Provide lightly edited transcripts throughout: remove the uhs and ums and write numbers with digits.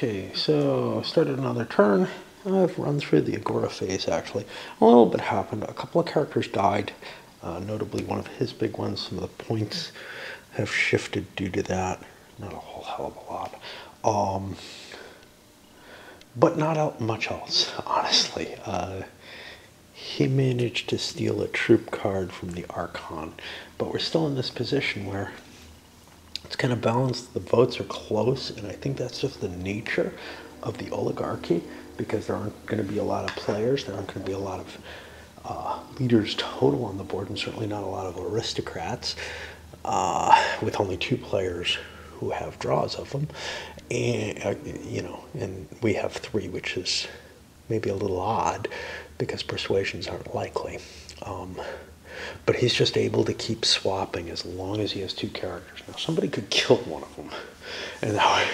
Okay, so I started another turn. I've run through the Agora phase actually. A little bit happened. A couple of characters died, notably one of his big ones. Some of the points have shifted due to that. Not a whole hell of a lot. But not much else, honestly. He managed to steal a troop card from the Archon, but we're still in this position where it's kind of balanced. The votes are close, and I think that's just the nature of the oligarchy, because there aren't going to be a lot of players, there aren't going to be a lot of leaders total on the board, and certainly not a lot of aristocrats, with only 2 players who have draws of them, and and we have 3, which is maybe a little odd because persuasions aren't likely. But he's just able to keep swapping as long as he has 2 characters. Now, somebody could kill one of them, and that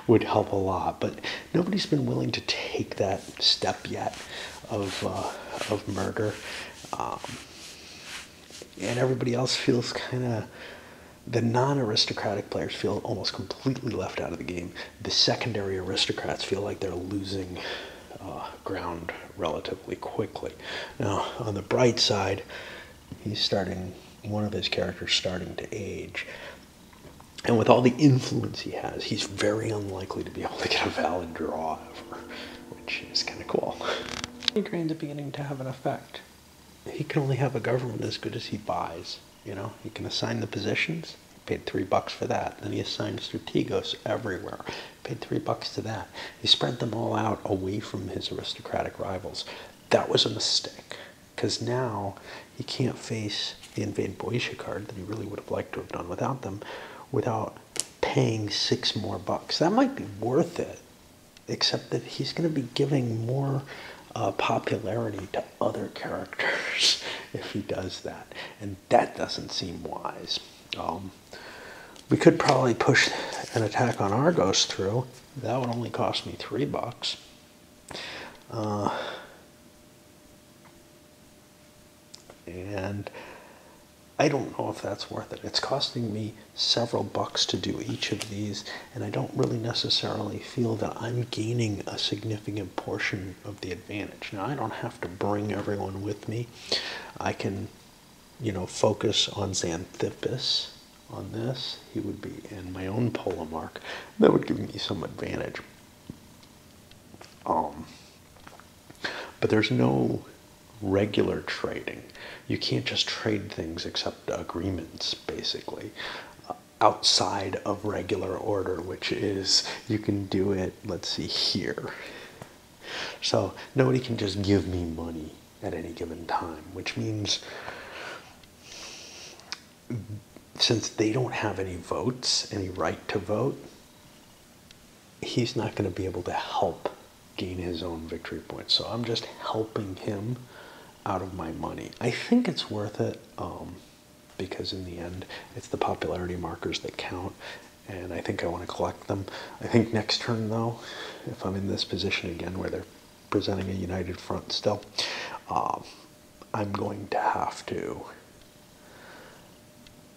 would help a lot. But nobody's been willing to take that step yet of murder. And everybody else feels kind of, the non-aristocratic players feel almost completely left out of the game. The secondary aristocrats feel like they're losing ground relatively quickly. Now, on the bright side, one of his characters starting to age. And with all the influence he has, he's very unlikely to be able to get a valid draw ever, which is kind of cool. Drain's beginning to have an effect. He can only have a government as good as he buys. He can assign the positions. He paid $3 for that. Then he assigned strategos everywhere. Paid $3 to that. He spread them all out away from his aristocratic rivals. That was a mistake, because now he can't face the Invade Boeotia card that he really would have liked to have done without them, without paying $6 more. That might be worth it, except that he's going to be giving more popularity to other characters if he does that, and that doesn't seem wise. We could probably push an attack on Argos through. That would only cost me $3. And I don't know if that's worth it. It's costing me several bucks to do each of these, and I don't really necessarily feel that I'm gaining a significant portion of the advantage. Now, I don't have to bring everyone with me. I can, focus on Xanthippus on this. He would be in my own Polemarch. That would give me some advantage. But there's no regular trading. You can't just trade things except agreements, basically, outside of regular order, which is, you can do it, let's see here. So nobody can just give me money at any given time, which means since they don't have any votes, any right to vote, he's not going to be able to help gain his own victory points. So I'm just helping him out of my money. I think it's worth it, because in the end, it's the popularity markers that count, and I think I want to collect them. I think next turn, though, if I'm in this position again where they're presenting a united front still, I'm going to have to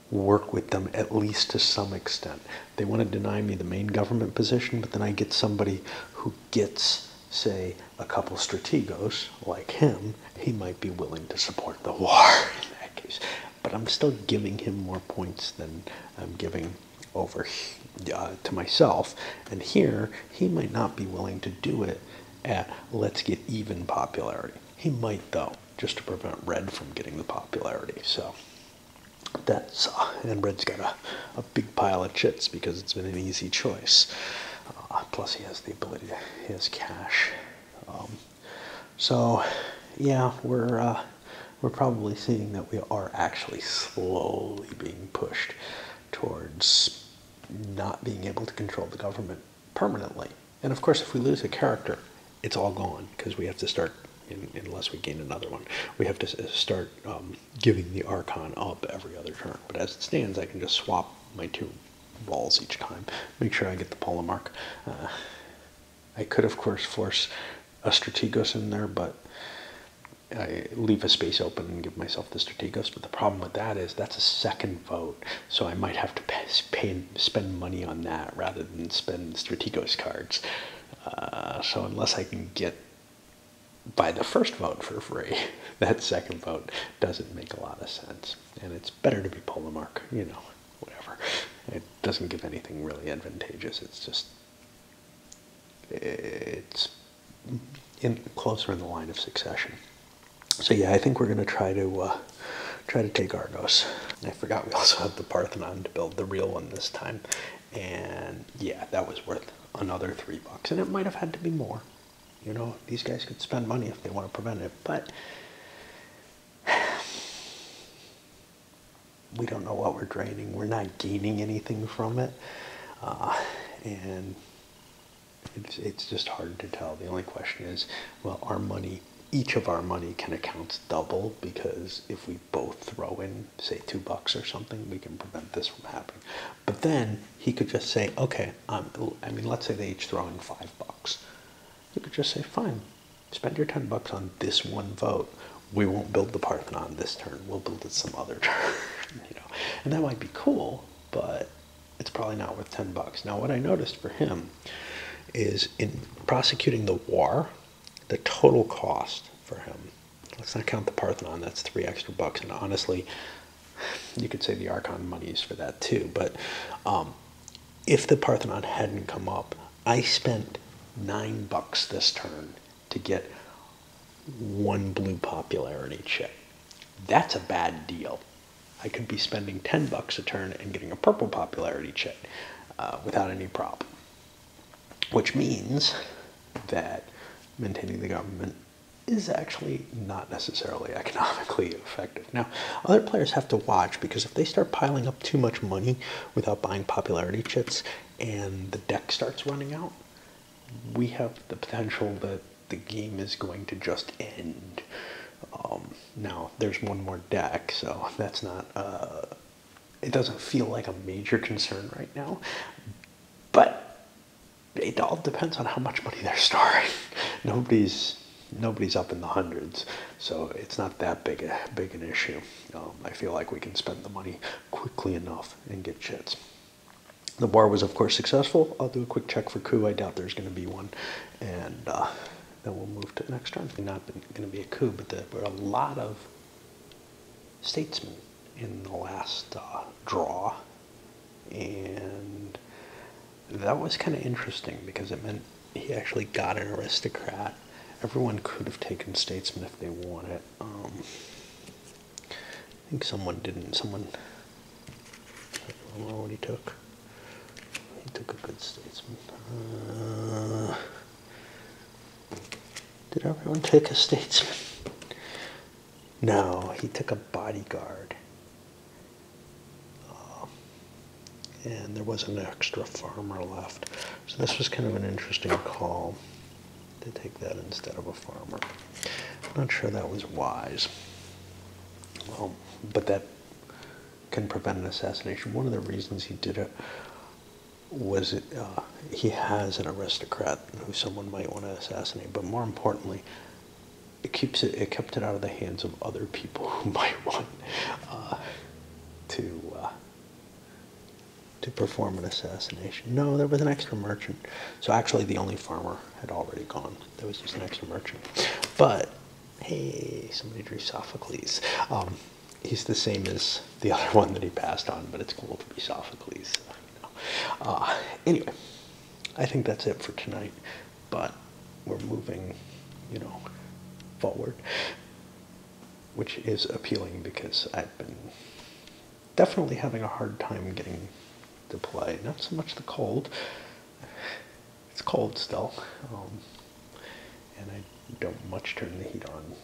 work with them at least to some extent. They want to deny me the main government position, but then I get somebody who gets, say, a couple strategos like him. He might be willing to support the war in that case. But I'm still giving him more points than I'm giving over to myself. And here, he might not be willing to do it at let's get even popularity. He might, though, just to prevent Red from getting the popularity. So that's, and Red's got a big pile of chits because it's been an easy choice. Plus he has the ability to, he has cash. So yeah, we're probably seeing that we are actually slowly being pushed towards not being able to control the government permanently. And of course, if we lose a character, it's all gone, because we have to start, unless we gain another one, we have to start giving the Archon up every other turn. But as it stands, I can just swap my 2 balls each time, make sure I get the Polemarch. I could, of course, force a Strategos in there, but I leave a space open and give myself the Strategos. But the problem with that is that's a second vote, so I might have to spend money on that rather than spend Strategos cards. So unless I can get by the first vote for free, that second vote doesn't make a lot of sense. And it's better to be Polamark, whatever. It doesn't give anything really advantageous. It's closer in the line of succession. So yeah, I think we're going to try to take Argos. I forgot we also have the Parthenon to build, the real one this time. And yeah, that was worth another $3. And it might have had to be more. These guys could spend money if they want to prevent it, but we don't know what we're draining. We're not gaining anything from it. And it's just hard to tell. The only question is, well, each of our money can account double, because if we both throw in, say, $2 or something, we can prevent this from happening. But then he could just say, okay, let's say they each throw in $5. You could just say, fine, spend your $10 on this one vote. We won't build the Parthenon this turn. We'll build it some other turn. And that might be cool, but it's probably not worth $10. Now, what I noticed for him is, in prosecuting the war, the total cost for him, let's not count the Parthenon, that's $3 extra. And honestly, you could say the Archon money is for that too. But if the Parthenon hadn't come up, I spent $9 this turn to get one blue popularity chip. That's a bad deal. I could be spending $10 a turn and getting a purple popularity chip without any problem. Which means that maintaining the government is actually not necessarily economically effective. Now, other players have to watch, because if they start piling up too much money without buying popularity chips and the deck starts running out, we have the potential that the game is going to just end. Now, there's one more deck, so that's not, it doesn't feel like a major concern right now, but it all depends on how much money they're storing. Nobody's up in the hundreds, so it's not that big an issue. I feel like we can spend the money quickly enough and get chits. The war was, of course, successful. I'll do a quick check for coup. I doubt there's going to be one, and then we'll move to the next turn. Not going to be a coup, but there were a lot of statesmen in the last draw, and that was kind of interesting, because it meant he actually got an aristocrat. Everyone could have taken statesman if they wanted. I think someone didn't. I don't know what he took. He took a good statesman. Did everyone take a statesman? No, he took a bodyguard. And there was an extra farmer left. So this was kind of an interesting call to take that instead of a farmer. I'm not sure that was wise. Well, but that can prevent an assassination. One of the reasons he did it was he has an aristocrat who someone might want to assassinate, but more importantly, it kept it out of the hands of other people who might want to perform an assassination. No, there was an extra merchant. So actually the only farmer had already gone. There was just an extra merchant. But, hey, somebody drew Sophocles. He's the same as the other one that he passed on, but it's cool to be Sophocles. Anyway, I think that's it for tonight. But we're moving, forward, which is appealing, because I've been definitely having a hard time getting to play. Not so much the cold. It's cold still, and I don't much turn the heat on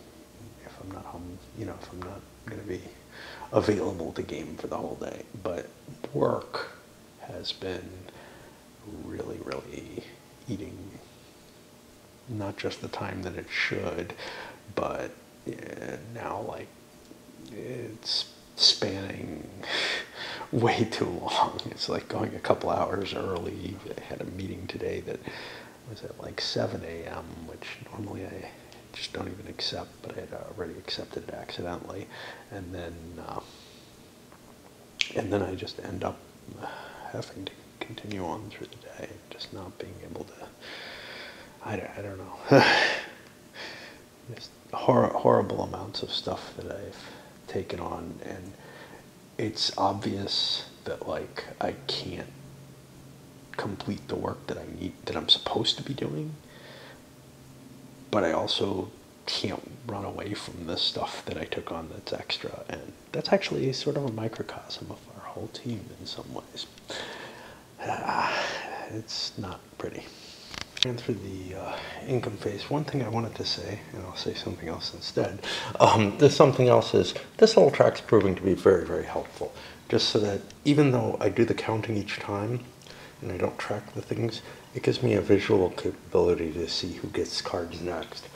if I'm not home. If I'm not going to be available to game for the whole day. But work has been really, really eating not just the time that it should, but now it's spanning way too long. It's like going a couple hours early. I had a meeting today that was at like 7 a.m., which normally I just don't even accept, but I had already accepted it accidentally. And then I just end up having to continue on through the day, just not being able I don't know. Just horrible amounts of stuff that I've taken on, and it's obvious that like I can't complete the work that I'm supposed to be doing, but I also can't run away from the stuff that I took on that's extra, and that's actually sort of a microcosm of our whole team in some ways. It's not pretty. And through the income phase, one thing I wanted to say, and I'll say something else instead, this something else is, this little track's proving to be very, very helpful, just so that even though I do the counting each time, and I don't track the things, it gives me a visual capability to see who gets cards next.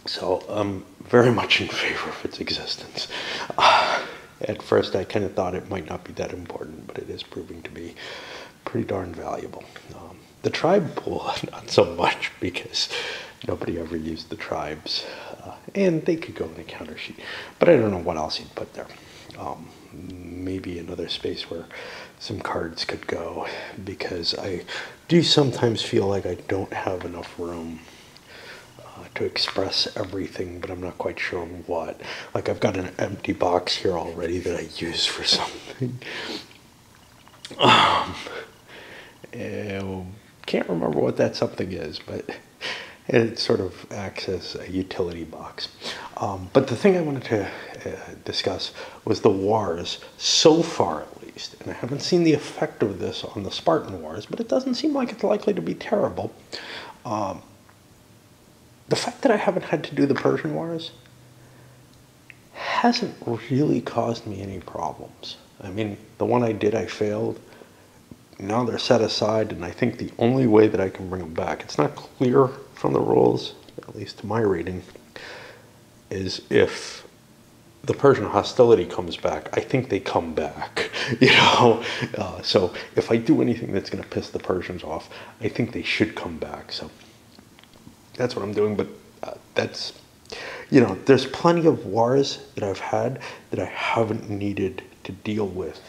So I'm very much in favor of its existence. At first I kind of thought it might not be that important, but it is proving to be pretty darn valuable. The tribe pool, not so much, because nobody ever used the tribes, and they could go in a counter sheet, but I don't know what else you'd put there. Maybe another space where some cards could go, because I do sometimes feel like I don't have enough room to express everything, but I'm not quite sure what. Like, I've got an empty box here already that I use for something. Can't remember what that something is, but it sort of acts as a utility box. But the thing I wanted to discuss was the wars, so far at least. And I haven't seen the effect of this on the Spartan Wars, but it doesn't seem like it's likely to be terrible. The fact that I haven't had to do the Persian Wars hasn't really caused me any problems. I mean, the one I did, I failed. Now they're set aside, and I think the only way that I can bring them back, it's not clear from the rules, at least to my reading, is if the Persian hostility comes back. I think they come back, you know. So if I do anything that's going to piss the Persians off, I think they should come back. So that's what I'm doing, but that's, you know, there's plenty of wars that I've had that I haven't needed to deal with.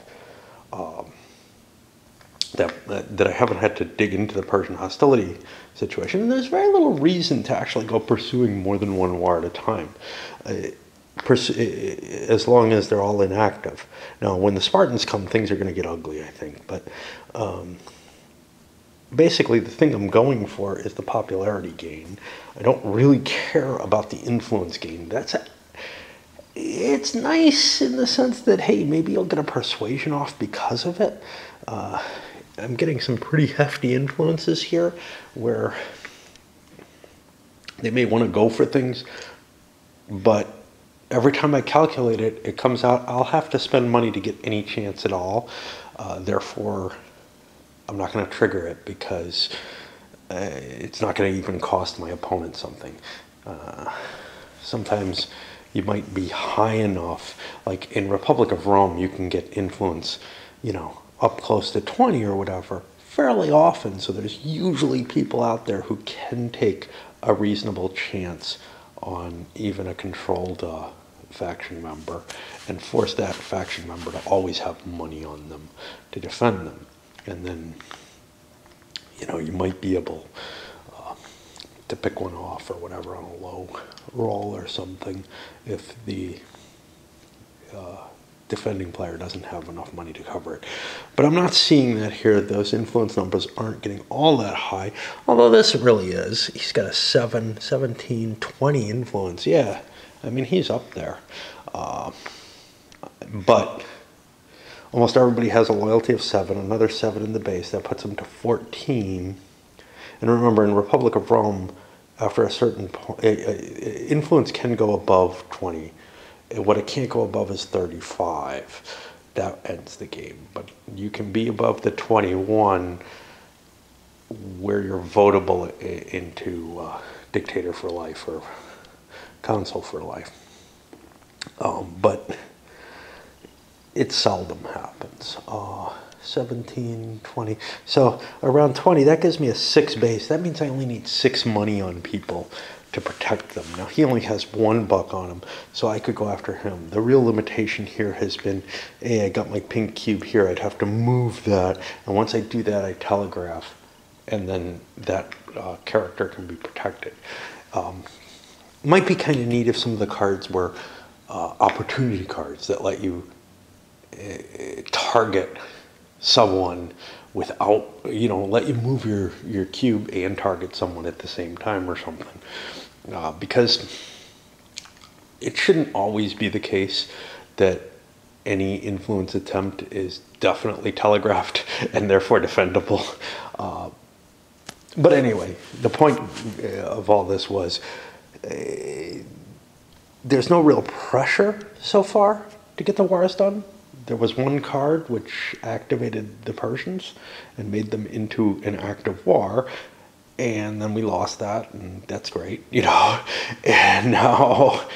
That I haven't had to dig into the Persian hostility situation. And there's very little reason to actually go pursuing more than one war at a time, as long as they're all inactive. Now, when the Spartans come, things are going to get ugly, I think. But basically, the thing I'm going for is the popularity gain. I don't really care about the influence gain. It's nice in the sense that, hey, maybe you'll get a persuasion off because of it. I'm getting some pretty hefty influences here where they may want to go for things, but every time I calculate it, it comes out I'll have to spend money to get any chance at all. Therefore, I'm not going to trigger it because it's not going to even cost my opponent something. Sometimes you might be high enough, like in Republic of Rome, you can get influence, you know, up close to 20 or whatever, fairly often. So there's usually people out there who can take a reasonable chance on even a controlled faction member and force that faction member to always have money on them to defend them. And then, you know, you might be able to pick one off or whatever on a low roll or something if the defending player doesn't have enough money to cover it. But I'm not seeing that here. Those influence numbers aren't getting all that high, although this really is. He's got a 7, 17, 20 influence. Yeah, I mean, he's up there. But almost everybody has a loyalty of 7, another 7 in the base. That puts him to 14. And remember, in Republic of Rome, after a certain point, influence can go above 20. What it can't go above is 35. That ends the game. But you can be above the 21 where you're votable into dictator for life or consul for life. But it seldom happens. 17, 20. So around 20, that gives me a 6 base. That means I only need 6 money on people to protect them. Now, he only has 1 buck on him, so I could go after him. The real limitation here has been, hey, I got my pink cube here. I'd have to move that, and once I do that, I telegraph. and then that character can be protected. Might be kind of neat if some of the cards were opportunity cards that let you target someone without, let you move your cube and target someone at the same time or something. Because it shouldn't always be the case that any influence attempt is definitely telegraphed and therefore defendable. But anyway, the point of all this was there's no real pressure so far to get the wars done. There was one card which activated the Persians and made them into an active war, and then we lost that, and that's great, And now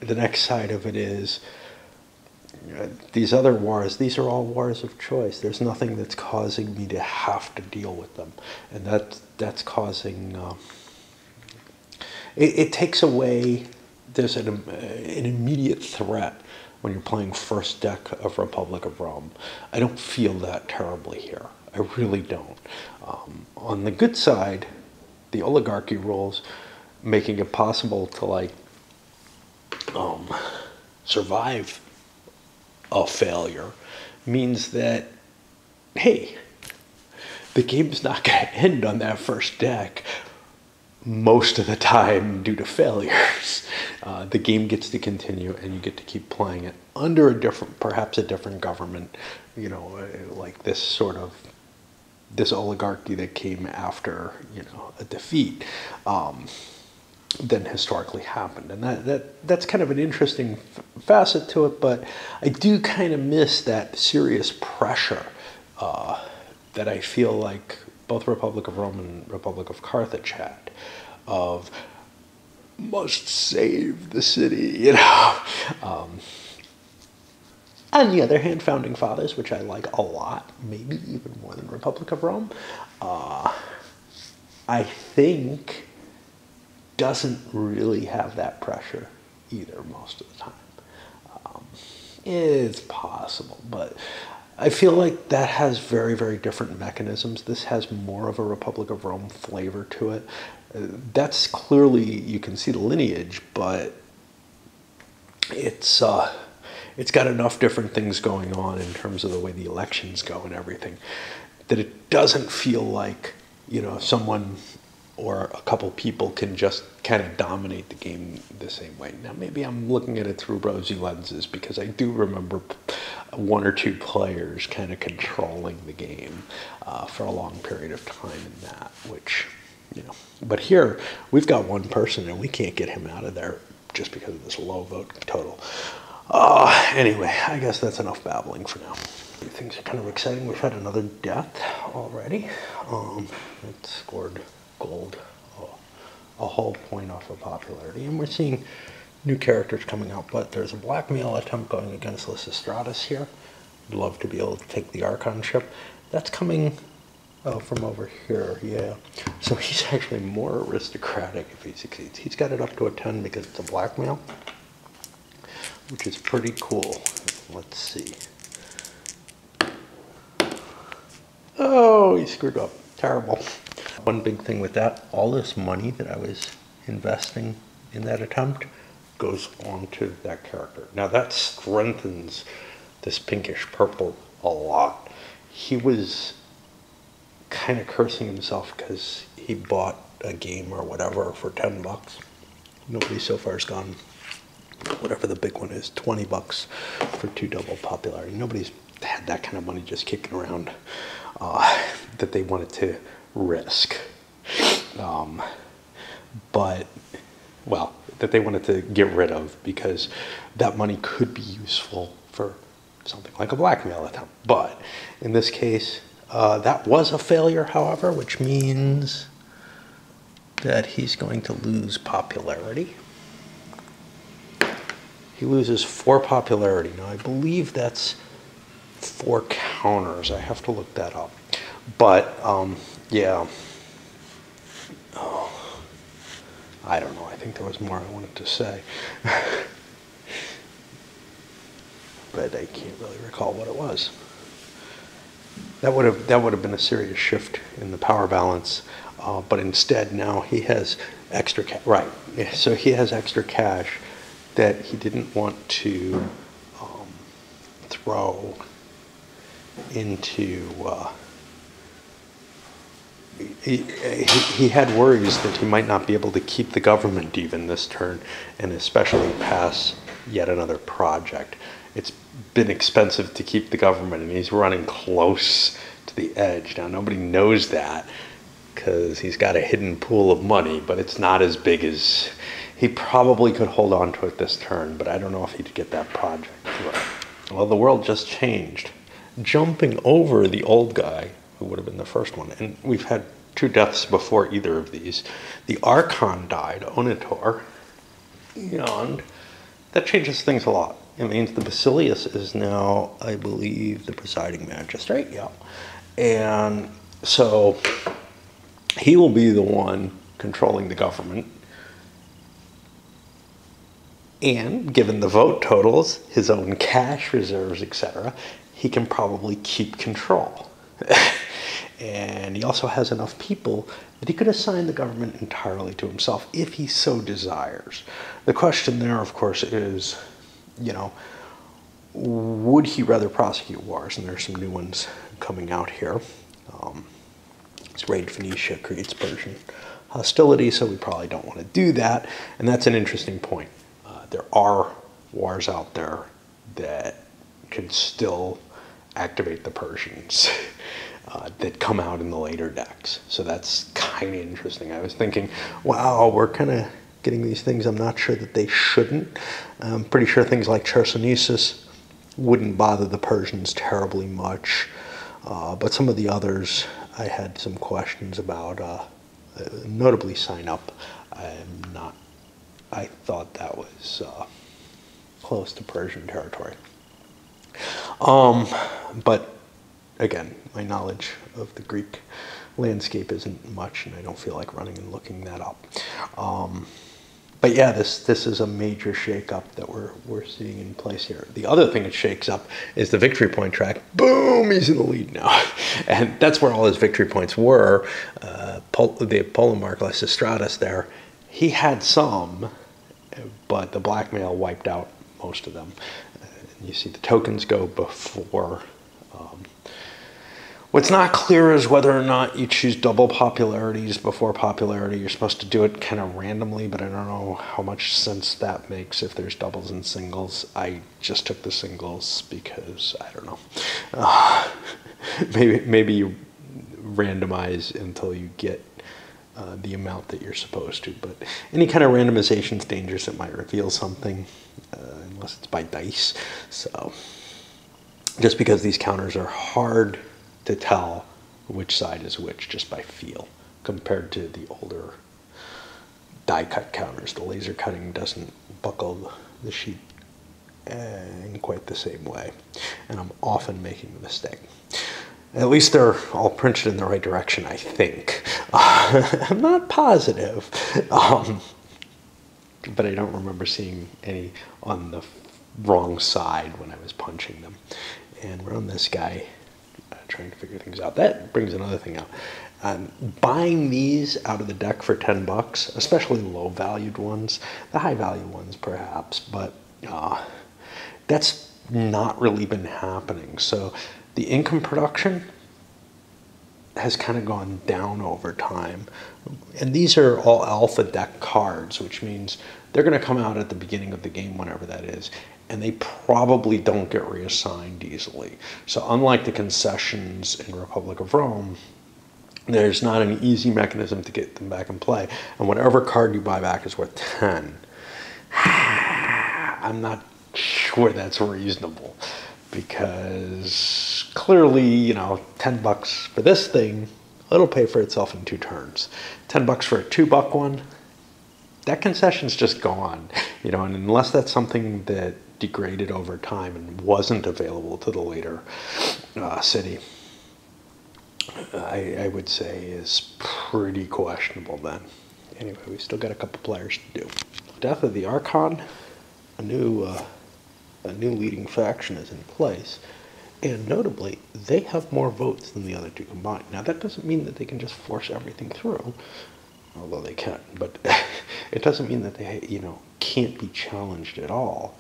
the next side of it is these other wars. These are all wars of choice. There's nothing that's causing me to have to deal with them, and that's causing. It takes away. There's an immediate threat when you're playing first deck of Republic of Rome. I don't feel that terribly here. I really don't. On the good side, the oligarchy rules making it possible to survive a failure means that, hey, the game's not going to end on that first deck most of the time due to failures. The game gets to continue, and you get to keep playing it under perhaps a different government, like this oligarchy that came after, a defeat than historically happened. And that's kind of an interesting facet to it, but I do kind of miss that serious pressure that I feel like both Republic of Rome and Republic of Carthage had, of must save the city, On the other hand, Founding Fathers, which I like a lot, maybe even more than Republic of Rome, I think doesn't really have that pressure either most of the time. It's possible, but I feel like that has very, very different mechanisms. This has more of a Republic of Rome flavor to it. That's clearly, you can see the lineage, but it's got enough different things going on in terms of the way the elections go and everything that it doesn't feel like, someone or a couple people can just kind of dominate the game the same way. Now, maybe I'm looking at it through rosy lenses because I do remember one or two players kind of controlling the game for a long period of time in that, which, But here, we've got one person and we can't get him out of there just because of this low vote total. Anyway, I guess that's enough babbling for now. Things are kind of exciting. We've had another death already. It scored gold, a whole point off of popularity, and we're seeing new characters coming out. But there's a blackmail attempt going against Lysistratus here. I'd love to be able to take the Archon ship. That's coming from over here, yeah. So he's actually more aristocratic if he succeeds. He's got it up to a 10 because it's a blackmail, which is pretty cool. Let's see. Oh, he screwed up. Terrible. One big thing with that, all this money that I was investing in that attempt goes on to that character. Now that strengthens this pinkish purple a lot. He was kind of cursing himself because he bought a game or whatever for 10 bucks. Nobody so far has gone, whatever the big one is, 20 bucks for 2 double popularity. Nobody's had that kind of money just kicking around that they wanted to risk. That they wanted to get rid of because that money could be useful for something like a blackmail attempt. But in this case, that was a failure, however, which means that he's going to lose popularity. He loses 4 popularity. Now, I believe that's 4 counters. I have to look that up. But, yeah. Oh, I don't know. I think there was more I wanted to say. But I can't really recall what it was. that would have been a serious shift in the power balance. But instead, now he has extra cash. Right. Yeah, so he has extra cash that he didn't want to throw into. He had worries that he might not be able to keep the government even this turn, and especially pass yet another project. It's been expensive to keep the government, and he's running close to the edge. Now, nobody knows that because he's got a hidden pool of money, but it's not as big as he probably could hold on to it this turn, but I don't know if he'd get that project through. Well, the world just changed. Jumping over the old guy, who would have been the first one, and we've had 2 deaths before either of these. The Archon died, Onitor, and that changes things a lot. It means the Basilius is now, I believe, the presiding magistrate, yeah. And so he will be the one controlling the government. And given the vote totals, his own cash reserves, etc., he can probably keep control. And he also has enough people that he could assign the government entirely to himself if he so desires. The question there, of course, is, would he rather prosecute wars? And there's some new ones coming out here. Raid Phoenicia creates Persian hostility, so we probably don't want to do that. And that's an interesting point. There are wars out there that can still activate the Persians that come out in the later decks. So that's kind of interesting. I was thinking, wow, we're kind of getting these things I'm not sure that they shouldn't. I'm pretty sure things like Chersonesus wouldn't bother the Persians terribly much. But some of the others I had some questions about, notably Sign Up. I thought that was close to Persian territory. But again, my knowledge of the Greek landscape isn't much, and I don't feel like running and looking that up. But yeah, this is a major shakeup that we're seeing in place here. The other thing it shakes up is the victory point track. Boom, he's in the lead now. And that's where all his victory points were. The Polemarch Lysistratus there, he had some, but the blackmail wiped out most of them. You see the tokens go before. What's not clear is whether or not you choose double popularities before popularity. You're supposed to do it kind of randomly, but I don't know how much sense that makes if there's doubles and singles. I just took the singles because, I don't know. Maybe you randomize until you get the amount that you're supposed to, but any kind of randomization is dangerous. It might reveal something unless it's by dice. So just because these counters are hard to tell which side is which just by feel compared to the older die cut counters. The laser cutting doesn't buckle the sheet in quite the same way, and I'm often making the mistake. At least they're all printed in the right direction, I think. I'm not positive, but I don't remember seeing any on the wrong side when I was punching them. And we're on this guy trying to figure things out. That brings another thing out. Buying these out of the deck for $10, especially low-valued ones, the high-value ones perhaps, but that's not really been happening. So the income production has kind of gone down over time. And these are all alpha deck cards, which means they're going to come out at the beginning of the game, whenever that is, and they probably don't get reassigned easily. So unlike the concessions in Republic of Rome, there's not an easy mechanism to get them back in play. And whatever card you buy back is worth 10. I'm not sure that's reasonable, because clearly, $10 for this thing, it'll pay for itself in 2 turns. $10 for a $2 one, that concession's just gone, and unless that's something that degraded over time and wasn't available to the later city, I would say is pretty questionable then. Anyway, we still got a couple players to do. Death of the Archon, a new leading faction is in place, And notably, they have more votes than the other two combined. Now, that doesn't mean that they can just force everything through, although they can, but it doesn't mean that they, can't be challenged at all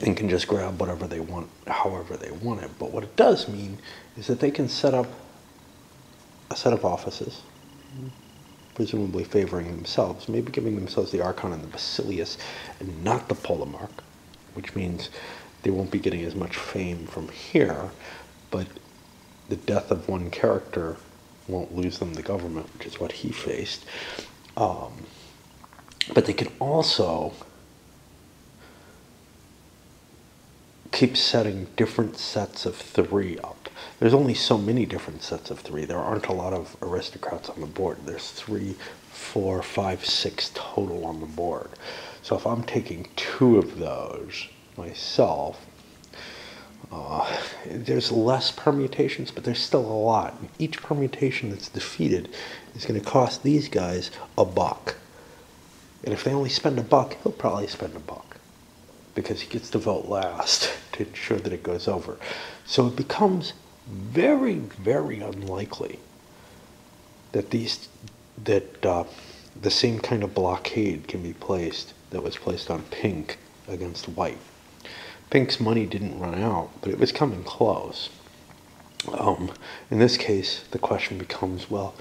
and can just grab whatever they want, however they want it. But what it does mean is that they can set up a set of offices, presumably favoring themselves, maybe giving themselves the Archon and the Basilius and not the Polemarch, which means they won't be getting as much fame from here, but the death of one character won't lose them the government, which is what he faced. But they can also keep setting different sets of 3 up. There's only so many different sets of 3. There aren't a lot of aristocrats on the board. There's 3, 4, 5, 6 total on the board. So if I'm taking 2 of those myself, there's less permutations, but there's still a lot. Each permutation that's defeated is going to cost these guys $1. And if they only spend $1, he'll probably spend $1, because he gets to vote last to ensure that it goes over. So it becomes very, very unlikely that the same kind of blockade can be placed that was placed on pink against white. Pink's money didn't run out, but it was coming close. In this case, the question becomes, well,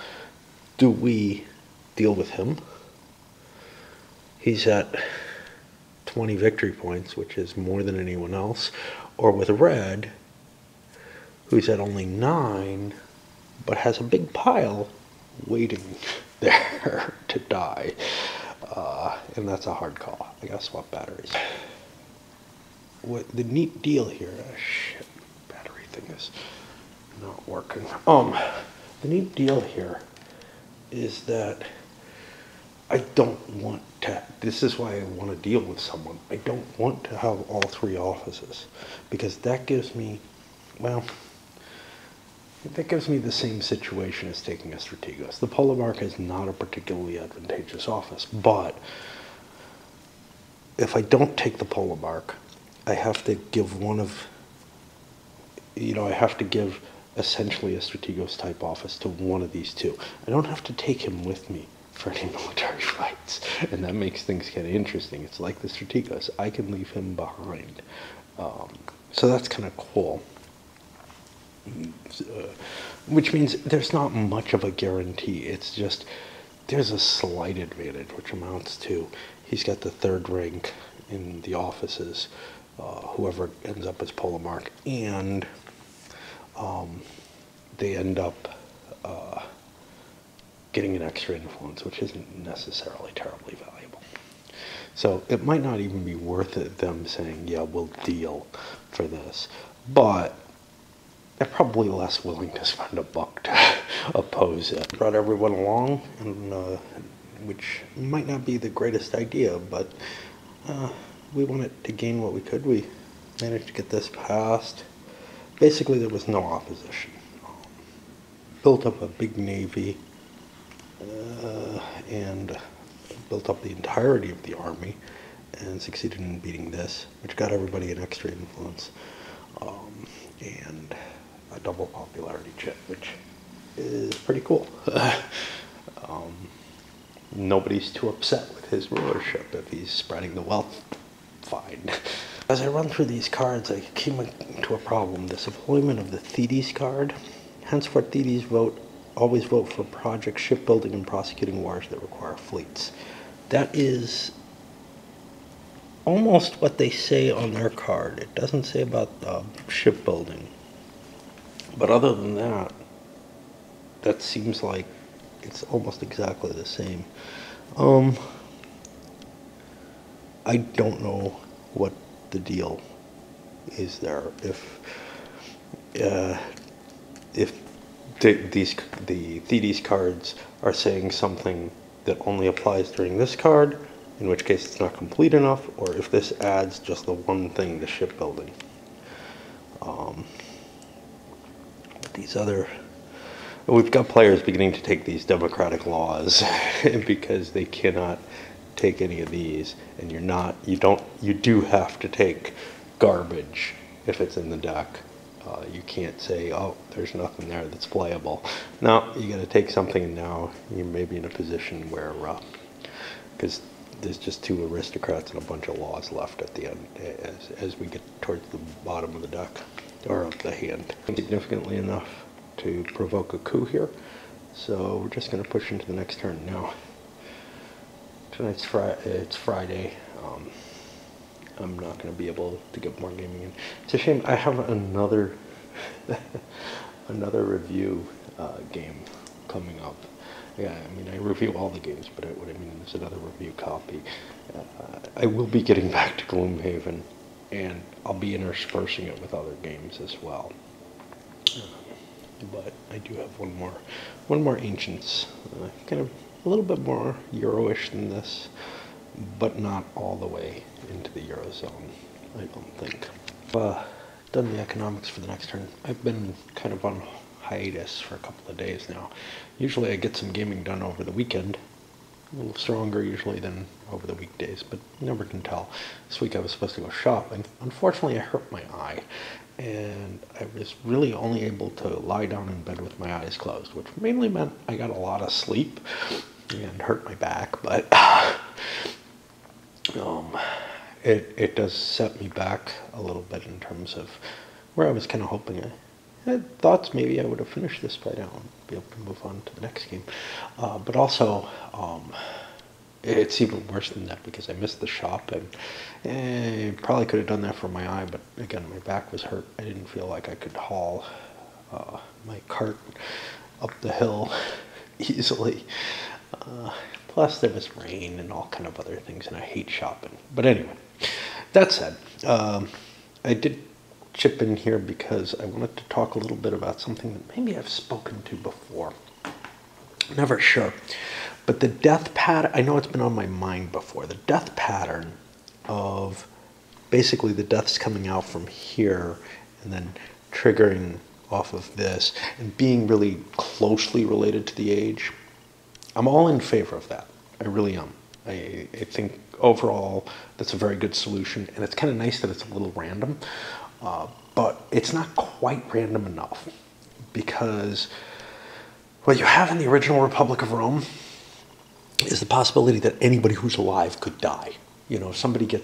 do we deal with him? He's at 20 victory points, which is more than anyone else, or with red, who's at only 9, but has a big pile waiting there to die. And that's a hard call. I gotta swap batteries. What the neat deal here, shit, battery thing is not working. The neat deal here is that I don't want to, this is why I want to deal with someone. I don't want to have all 3 offices, because that gives me, well, that gives me the same situation as taking a Strategos. The Polemarch is not a particularly advantageous office, but if I don't take the Polemarch, I have to give I have to give essentially a Strategos type office to one of these 2. I don't have to take him with me for any military fights, and that makes things kind of interesting. It's like the Strategos. I can leave him behind. So that's kind of cool. Which means there's not much of a guarantee. It's just there's a slight advantage, which amounts to he's got the 3rd rank in the offices, whoever ends up as Polemarch, and they end up getting an extra influence, which isn't necessarily terribly valuable. So it might not even be worth it them saying, yeah, we'll deal for this, but they're probably less willing to spend $1 to oppose it. Brought everyone along, and which might not be the greatest idea, but we wanted to gain what we could. We managed to get this passed. Basically, there was no opposition. Built up a big navy, and built up the entirety of the army, and succeeded in beating this, which got everybody an extra influence, and a double popularity chip, which is pretty cool. Nobody's too upset with his rulership if he's spreading the wealth fine. As I run through these cards, I came into a problem. The deployment of the Thetis card. Henceforth, Thetis always vote for projects, shipbuilding, and prosecuting wars that require fleets. That is almost what they say on their card. It doesn't say about shipbuilding. But other than that, that seems like it's almost exactly the same. I don't know what the deal is there. If the Thetis cards are saying something that only applies during this card, in which case it's not complete enough, or if this adds just the one thing to shipbuilding. These other, we've got players beginning to take these democratic laws because they cannot take any of these, and you do have to take garbage if it's in the deck. You can't say, oh, there's nothing there that's playable. No, you got to take something now. You may be in a position where, because there's just two aristocrats and a bunch of laws left at the end as we get towards the bottom of the deck, or of the hand. Significantly enough to provoke a coup here. So we're just going to push into the next turn now. Tonight's it's Friday. I'm not going to be able to get more gaming in. It's a shame. I have another another review game coming up. Yeah, I mean, I review all the games, but what I mean is another review copy. I will be getting back to Gloomhaven, and I'll be interspersing it with other games as well. But I do have one more Ancients, kind of a little bit more Euro-ish than this, but not all the way into the Eurozone, I don't think. Done the economics for the next turn. I've been kind of on hiatus for a couple of days now. Usually I get some gaming done over the weekend, a little stronger usually than over the weekdays, but you never can tell. This week I was supposed to go shopping. Unfortunately, I hurt my eye, and I was really only able to lie down in bed with my eyes closed, which mainly meant I got a lot of sleep and hurt my back, but it does set me back a little bit in terms of where I was kind of hoping. I had thoughts maybe I would have finished this fight out and be able to move on to the next game. But also, it's even worse than that because I missed the shop, and probably could have done that for my eye, but again, my back was hurt. I didn't feel like I could haul my cart up the hill easily. Plus there was rain and all kind of other things, and I hate shopping. But anyway, that said, I did chip in here because I wanted to talk a little bit about something that maybe I've spoken to before. Never sure. But the death pattern, I know it's been on my mind before, the death pattern of basically the deaths coming out from here and then triggering off of this and being really closely related to the age. I'm all in favor of that. I really am. I think overall that's a very good solution, and it's kind of nice that it's a little random, but it's not quite random enough, because what you have in the original Republic of Rome is the possibility that anybody who's alive could die. You know, somebody get,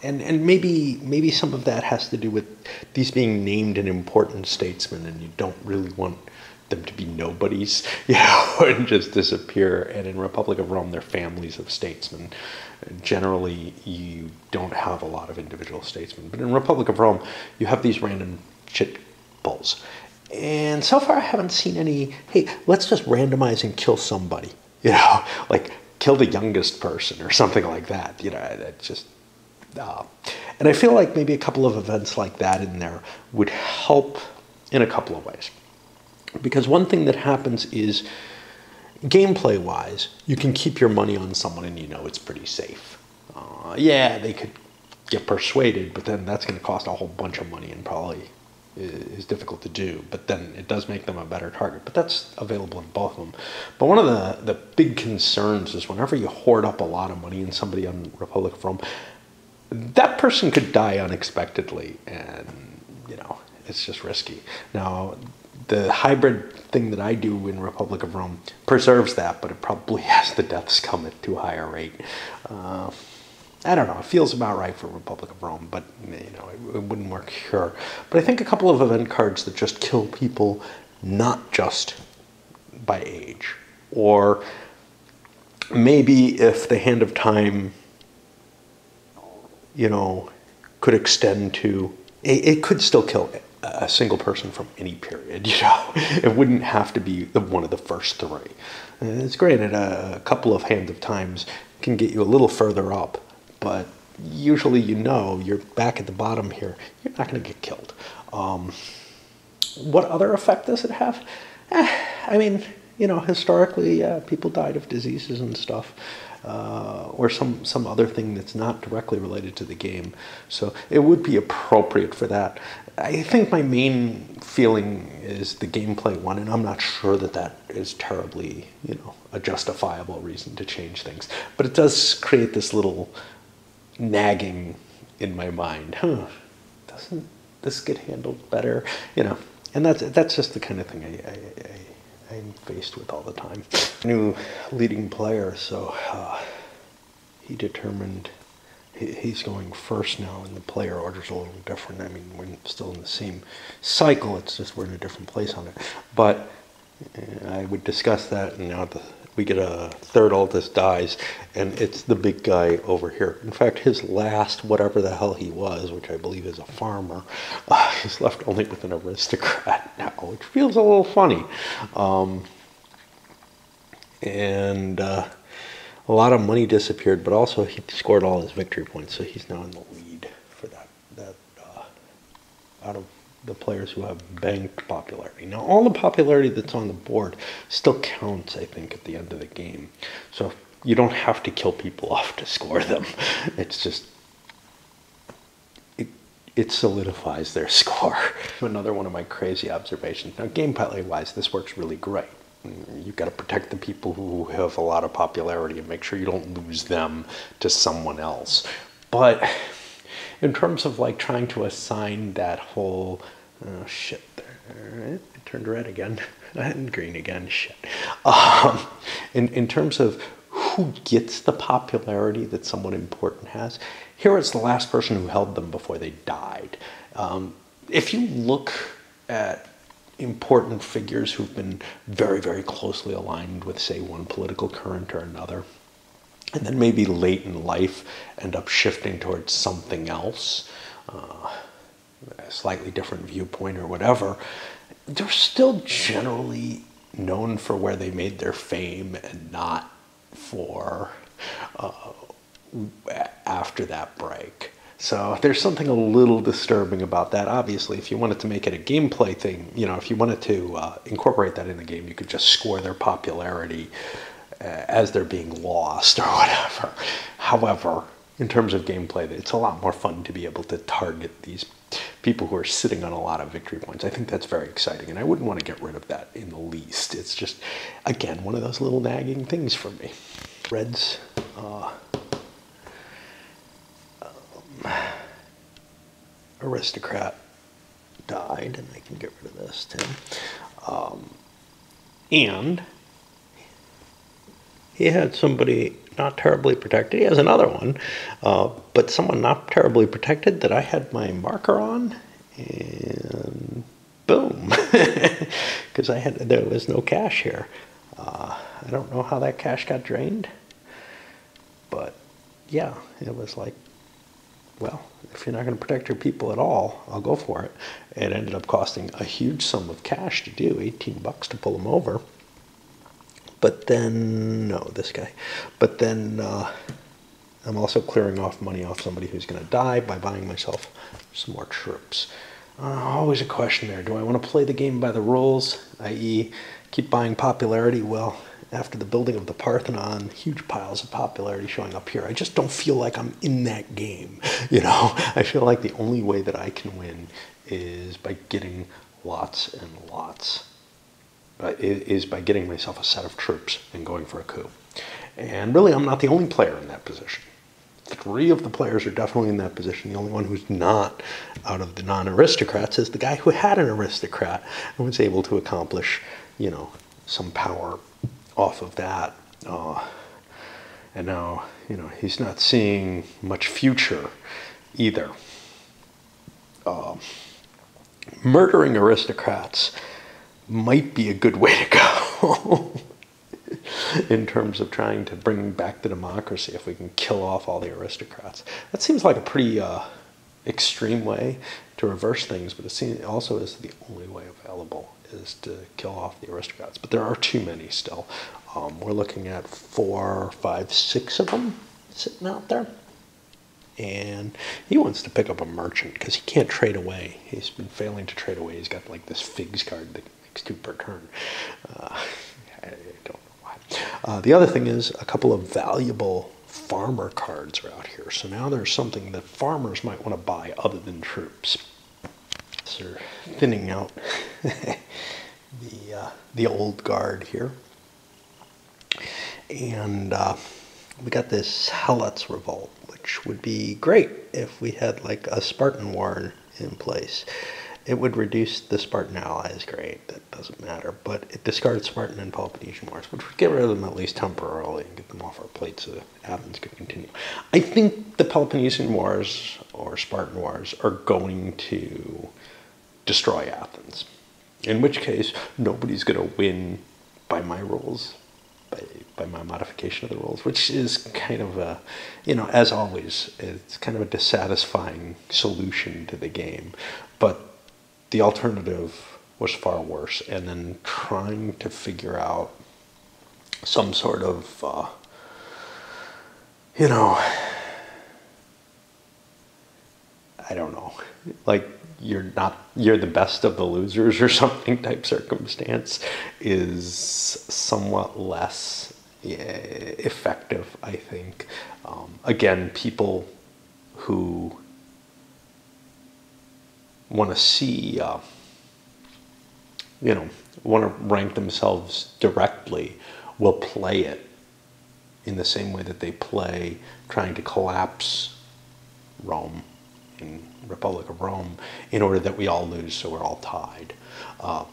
and maybe some of that has to do with these being named an important statesman, and you don't really want them to be nobodies, you know, and just disappear. And in Republic of Rome, they're families of statesmen. Generally, you don't have a lot of individual statesmen. But in Republic of Rome, you have these random shit balls. And so far, I haven't seen any, hey, let's just randomize and kill somebody. You know, like kill the youngest person or something like that. You know, that's just... And I feel like maybe a couple of events like that in there would help in a couple of ways. Because one thing that happens is, gameplay-wise, you can keep your money on someone and you know it's pretty safe. Yeah, they could get persuaded, but then that's going to cost a whole bunch of money and probably is difficult to do. But then it does make them a better target. But that's available in both of them. But one of the big concerns is whenever you hoard up a lot of money in somebody on Republic of Rome, that person could die unexpectedly, and, you know, it's just risky. Now, the hybrid thing that I do in Republic of Rome preserves that, but it probably has the deaths come at too high a rate. I don't know. It feels about right for Republic of Rome, but you know, it wouldn't work here. But I think a couple of event cards that just kill people, not just by age, or maybe if the Hand of Time, you know, could extend to, it could still kill a single person from any period, you know. It wouldn't have to be one of the first three. It's granted, a couple of Hands of Times can get you a little further up, but usually, you know, you're back at the bottom here, you're not going to get killed. What other effect does it have? I mean, you know, historically, people died of diseases and stuff, or some other thing that's not directly related to the game. So it would be appropriate for that. I think my main feeling is the gameplay one, and I'm not sure that that is terribly, you know, a justifiable reason to change things. But it does create this little nagging in my mind. this get handled better? You know, and that's just the kind of thing I'm faced with all the time. New leading player, so he determined he's going first now, and the player order's a little different. I mean, we're still in the same cycle, it's just we're in a different place on it. But I would discuss that, and now we get a third Altus dies, and it's the big guy over here. In fact, his last, whatever the hell he was, which I believe is a farmer, he's left only with an aristocrat now, which feels a little funny. A lot of money disappeared, but also he scored all his victory points, so he's now in the lead for that out of the players who have banked popularity. Now, all the popularity that's on the board still counts, I think, at the end of the game. So you don't have to kill people off to score them. It's just, it solidifies their score. Another one of my crazy observations. Now, gameplay-wise, this works really great. You've got to protect the people who have a lot of popularity and make sure you don't lose them to someone else. But in terms of like trying to assign that whole, oh shit, there, it turned red again, and green again, shit. In terms of who gets the popularity that someone important has, here it's the last person who held them before they died. If you look at important figures who've been very, very closely aligned with, say, one political current or another, and then maybe late in life end up shifting towards something else, a slightly different viewpoint or whatever, they're still generally known for where they made their fame and not for after that break. So there's something a little disturbing about that. Obviously, if you wanted to make it a gameplay thing, you know, if you wanted to incorporate that in the game, you could just score their popularity as they're being lost or whatever. However, in terms of gameplay, it's a lot more fun to be able to target these people who are sitting on a lot of victory points. I think that's very exciting, and I wouldn't want to get rid of that in the least. It's just, again, one of those little nagging things for me. Reds, aristocrat died, and I can get rid of this too. And he had somebody not terribly protected. He has another one, but someone not terribly protected that I had my marker on, and boom, because there was no cash here. I don't know how that cash got drained, but yeah, it was like, well, if you're not going to protect your people at all, I'll go for it. It ended up costing a huge sum of cash to do, 18 bucks to pull them over. But then, no, this guy. But then I'm also clearing off money off somebody who's going to die by buying myself some more troops. Always a question there. Do I want to play the game by the rules, i.e. keep buying popularity? Well, after the building of the Parthenon, huge piles of popularity showing up here, I just don't feel like I'm in that game. You know, I feel like the only way that I can win is by getting lots and lots. Is by getting myself a set of troops and going for a coup. And really, I'm not the only player in that position. 3 of the players are definitely in that position. The only one who's not out of the non-aristocrats is the guy who had an aristocrat and was able to accomplish, you know, some power off of that. And now, you know, he's not seeing much future either. Murdering aristocrats might be a good way to go in terms of trying to bring back the democracy if we can kill off all the aristocrats. That seems like a pretty extreme way to reverse things, but it also is the only way available is to kill off the aristocrats. But there are too many still. We're looking at 4, 5, 6 of them sitting out there. And he wants to pick up a merchant because he can't trade away. He's been failing to trade away. He's got like this figs card that makes 2 per turn. I don't know why. The other thing is a couple of valuable farmer cards are out here. So now there's something that farmers might want to buy other than troops. So they're thinning out the old guard here. And we got this Helots revolt, which would be great if we had like a Spartan war in place. It would reduce the Spartan allies, great, that doesn't matter, but it discards Spartan and Peloponnesian wars, which would get rid of them at least temporarily and get them off our plate so that Athens could continue. I think the Peloponnesian wars, or Spartan wars, are going to destroy Athens, in which case nobody's going to win by my rules, by my modification of the rules, which is kind of a, as always, it's kind of a dissatisfying solution to the game. But the alternative was far worse. And then trying to figure out some sort of, I don't know, like you're the best of the losers or something type circumstance is somewhat less effective, I think. Again, people who want to see, want to rank themselves directly will play it in the same way that they play trying to collapse Rome in Republic of Rome in order that we all lose so we're all tied. Well,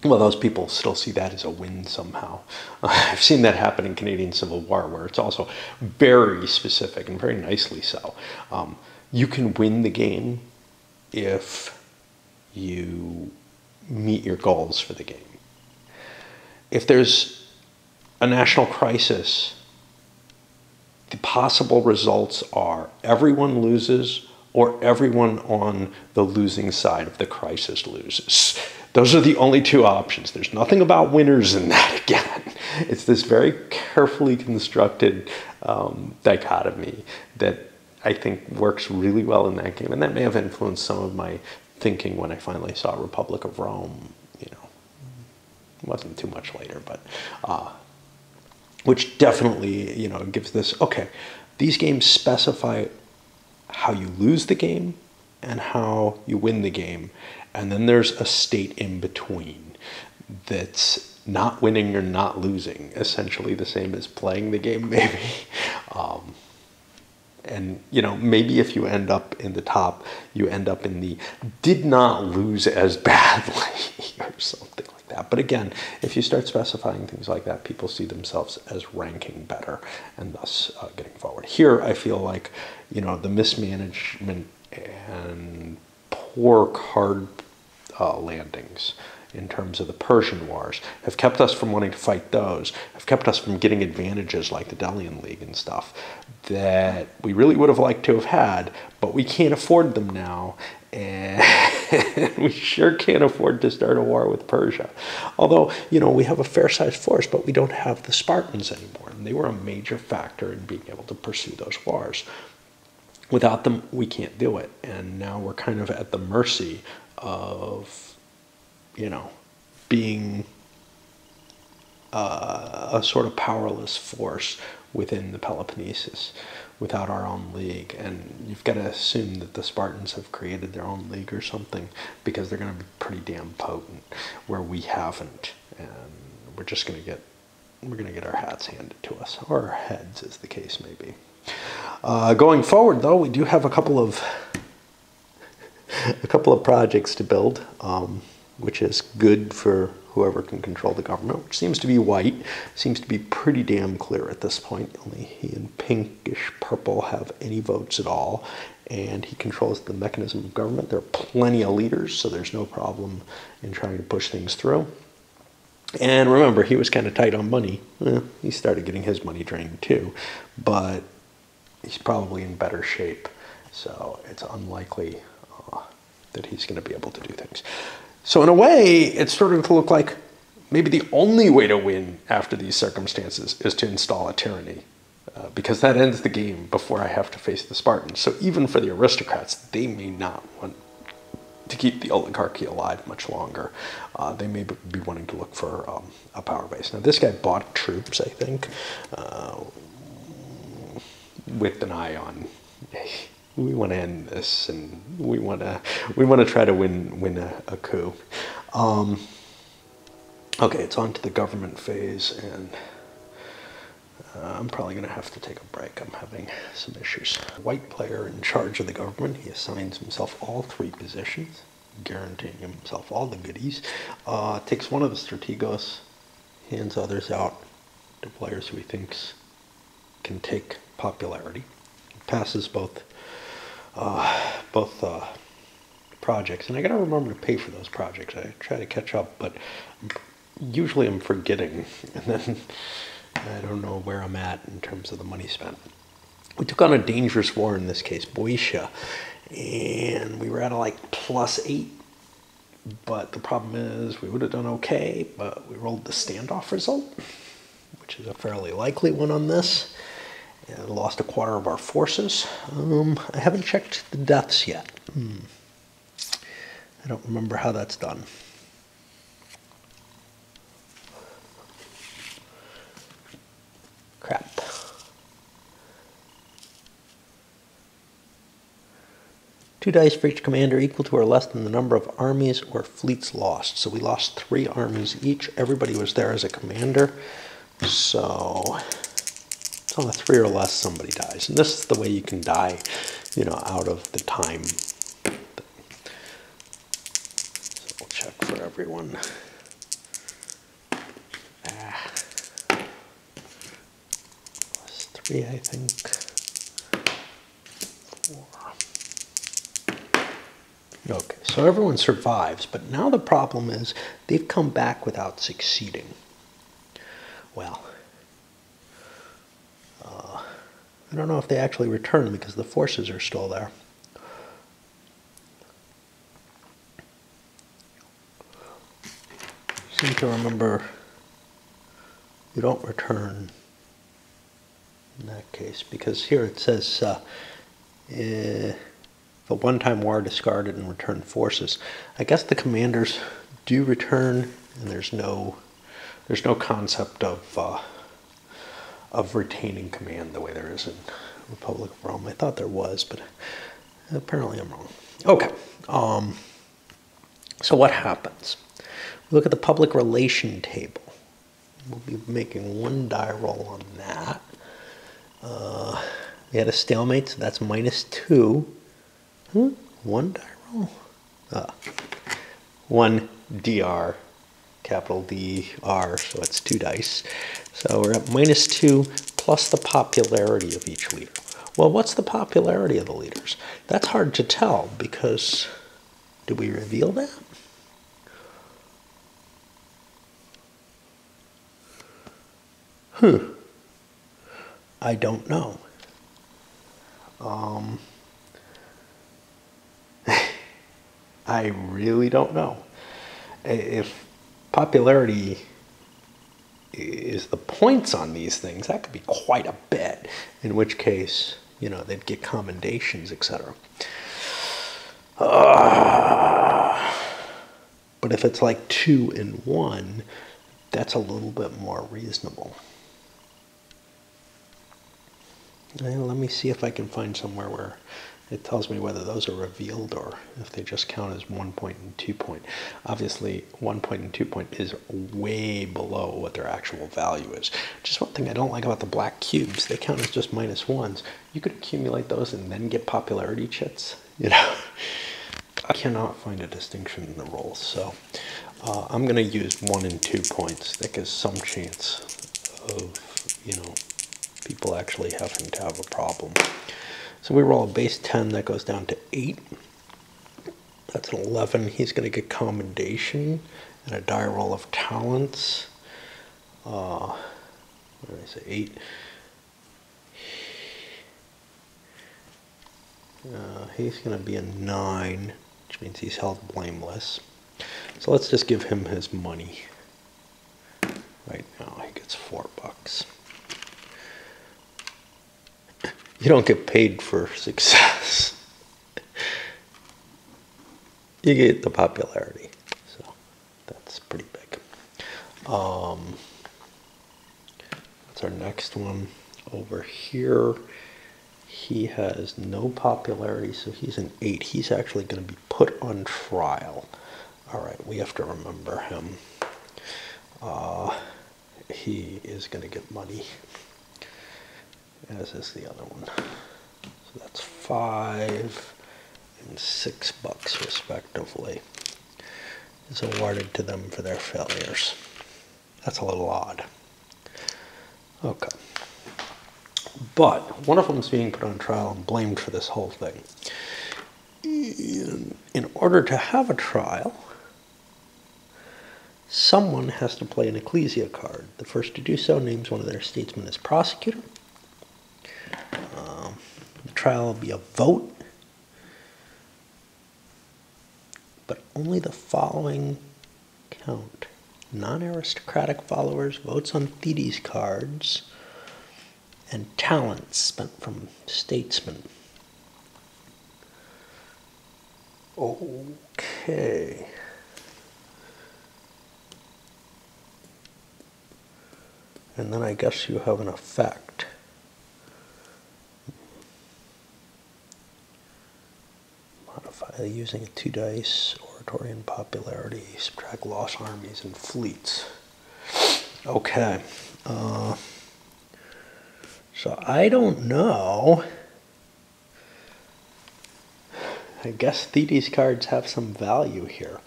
those people still see that as a win somehow. I've seen that happen in Canadian Civil War, where it's also very specific and very nicely so. You can win the game if you meet your goals for the game. If there's a national crisis, the possible results are everyone loses or everyone on the losing side of the crisis loses. Those are the only two options. There's nothing about winners in that again. It's this very carefully constructed dichotomy that I think works really well in that game. And that may have influenced some of my thinking when I finally saw Republic of Rome. It wasn't too much later, but which definitely, gives this, okay, these games specify how you lose the game and how you win the game. And then there's a state in between that's not winning or not losing, essentially the same as playing the game, maybe. And, maybe if you end up in the top, you end up in the did not lose as badly or something like that. But again, if you start specifying things like that, people see themselves as ranking better and thus getting forward. Here, I feel like, the mismanagement and poor card landings in terms of the Persian Wars have kept us from wanting to fight those, have kept us from getting advantages like the Delian League and stuff that we really would have liked to have had, but we can't afford them now, and we sure can't afford to start a war with Persia. Although, we have a fair-sized force, but we don't have the Spartans anymore, and they were a major factor in being able to pursue those wars. Without them, we can't do it, and now we're kind of at the mercy of being a sort of powerless force within the Peloponnesus without our own league. And you've got to assume that the Spartans have created their own league or something, because they're going to be pretty damn potent, where we haven't. And we're just going to get our hats handed to us, or our heads, as the case may be. Going forward, though, we do have a couple of projects to build, which is good for whoever can control the government, which seems to be white, seems to be pretty damn clear at this point. Only he and pinkish purple have any votes at all, and he controls the mechanism of government. There are plenty of leaders, so there's no problem in trying to push things through. And remember, he was kind of tight on money. He started getting his money drained too, but he's probably in better shape, so it's unlikely that he's going to be able to do things. So in a way, it's starting to look like maybe the only way to win after these circumstances is to install a tyranny, because that ends the game before I have to face the Spartans. So even for the aristocrats, they may not want to keep the oligarchy alive much longer. They may be wanting to look for a power base. Now, this guy bought troops, I think, with an eye on, hey, we want to end this, and we want to try to win a coup. Okay, it's on to the government phase, and I'm probably going to have to take a break. I'm having some issues. White player in charge of the government. He assigns himself all 3 positions, guaranteeing himself all the goodies. Takes one of the strategos, hands others out to players who he thinks can take popularity. Passes both projects, and I got to remember to pay for those projects. I try to catch up, but usually I'm forgetting, and then I don't know where I'm at in terms of the money spent. We took on a dangerous war in this case, Boeotia, and we were at like +8. But the problem is we would have done okay, but we rolled the standoff result, which is a fairly likely one on this, and lost 1/4 of our forces. I haven't checked the deaths yet. I don't remember how that's done. Crap. Two dice for each commander equal to or less than the number of armies or fleets lost. So we lost 3 armies each. Everybody was there as a commander. So it's on a 3 or less, somebody dies. And this is the way you can die, out of the time. So we'll check for everyone. +3, I think. 4. Okay, so everyone survives, but now the problem is they've come back without succeeding. Well, I don't know if they actually return because the forces are still there. I seem to remember you don't return in that case, because here it says the one-time war discarded and returned forces. I guess the commanders do return, and there's no concept of retaining command the way there is in Republic of Rome. I thought there was, but apparently I'm wrong. Okay, so what happens? We look at the public relation table. We'll be making 1 die roll on that. We had a stalemate, so that's -2. 1 die roll? 1 DR, capital DR, so it's 2 dice. So we're at -2 plus the popularity of each leader. Well, what's the popularity of the leaders? That's hard to tell because, do we reveal that? I don't know. I really don't know. If popularity is the points on these things, that could be quite a bit, in which case, they'd get commendations, etc. But if it's like 2 and 1, that's a little bit more reasonable. Let me see if I can find somewhere where it tells me whether those are revealed or if they just count as 1 point and 2 point. Obviously, 1 point and 2 point is way below what their actual value is. Just one thing I don't like about the black cubes, they count as just -1s. You could accumulate those and then get popularity chits. I cannot find a distinction in the rolls, so I'm going to use 1 and 2 points. That gives some chance of, people actually having to have a problem. So we roll a base 10, that goes down to 8. That's an 11. He's going to get commendation and a die roll of talents. What did I say? 8. He's going to be a 9, which means he's held blameless. So let's just give him his money. Right now he gets $4. You don't get paid for success. You get the popularity. So that's pretty big. What's our next one? Over here, he has no popularity, so he's an 8. He's actually going to be put on trial. All right, we have to remember him. He is going to get money. as is the other one. So that's $5 and $6 respectively is awarded to them for their failures. That's a little odd. Okay. But one of them is being put on trial and blamed for this whole thing. In order to have a trial, someone has to play an ecclesia card. The first to do so names one of their statesmen as prosecutor. The trial will be a vote, but only the following count. Non-aristocratic followers, votes on Thedes cards, and talents spent from statesmen. Okay. And then I guess you have an effect. Modify using a 2 dice, oratory and popularity, subtract lost armies and fleets. Okay. So I don't know. I guess Thedes cards have some value here.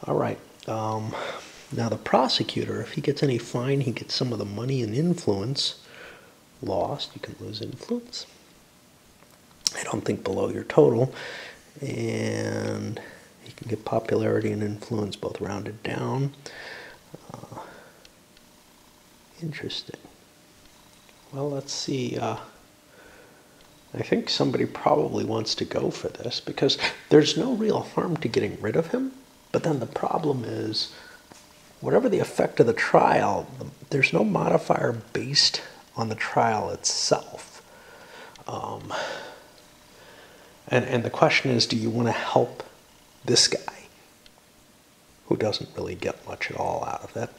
All right. Now the prosecutor, if he gets any fine, he gets some of the money and influence lost. You can lose influence. I don't think below your total. And you can get popularity and influence both rounded down. Interesting. Well, let's see. I think somebody probably wants to go for this because there's no real harm to getting rid of him. But then the problem is, whatever the effect of the trial, there's no modifier based on the trial itself. And the question is, do you want to help this guy who doesn't really get much at all out of it?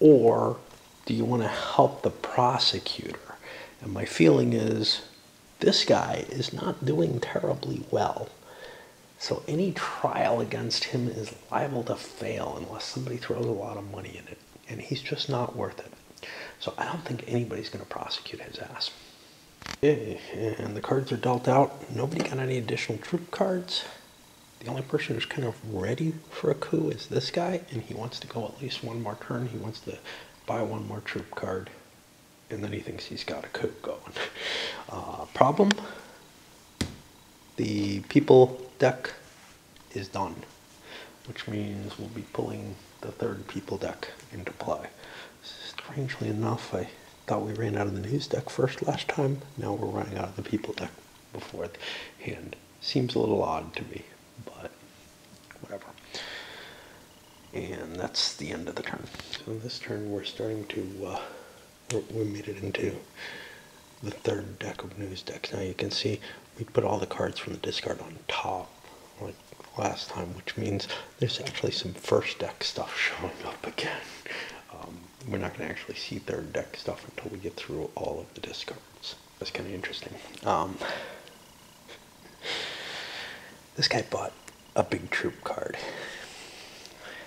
Or do you want to help the prosecutor? And my feeling is this guy is not doing terribly well. So any trial against him is liable to fail unless somebody throws a lot of money in it. And he's just not worth it. So I don't think anybody's going to prosecute his ass. Okay, and the cards are dealt out. Nobody got any additional troop cards. The only person who's kind of ready for a coup is this guy, and he wants to go at least one more turn. He wants to buy one more troop card, and then he thinks he's got a coup going. Problem? The people deck is done, which means we'll be pulling the third people deck into play. Strangely enough, I thought we ran out of the news deck first last time. Now we're running out of the people deck beforehand. Seems a little odd to me, but whatever. And that's the end of the turn. So this turn we're starting to, we made it into the third deck of news decks. Now you can see we put all the cards from the discard on top, like last time, which means there's actually some first deck stuff showing up again. We're not going to actually see third deck stuff until we get through all of the discards. That's kind of interesting. This guy bought a big troop card.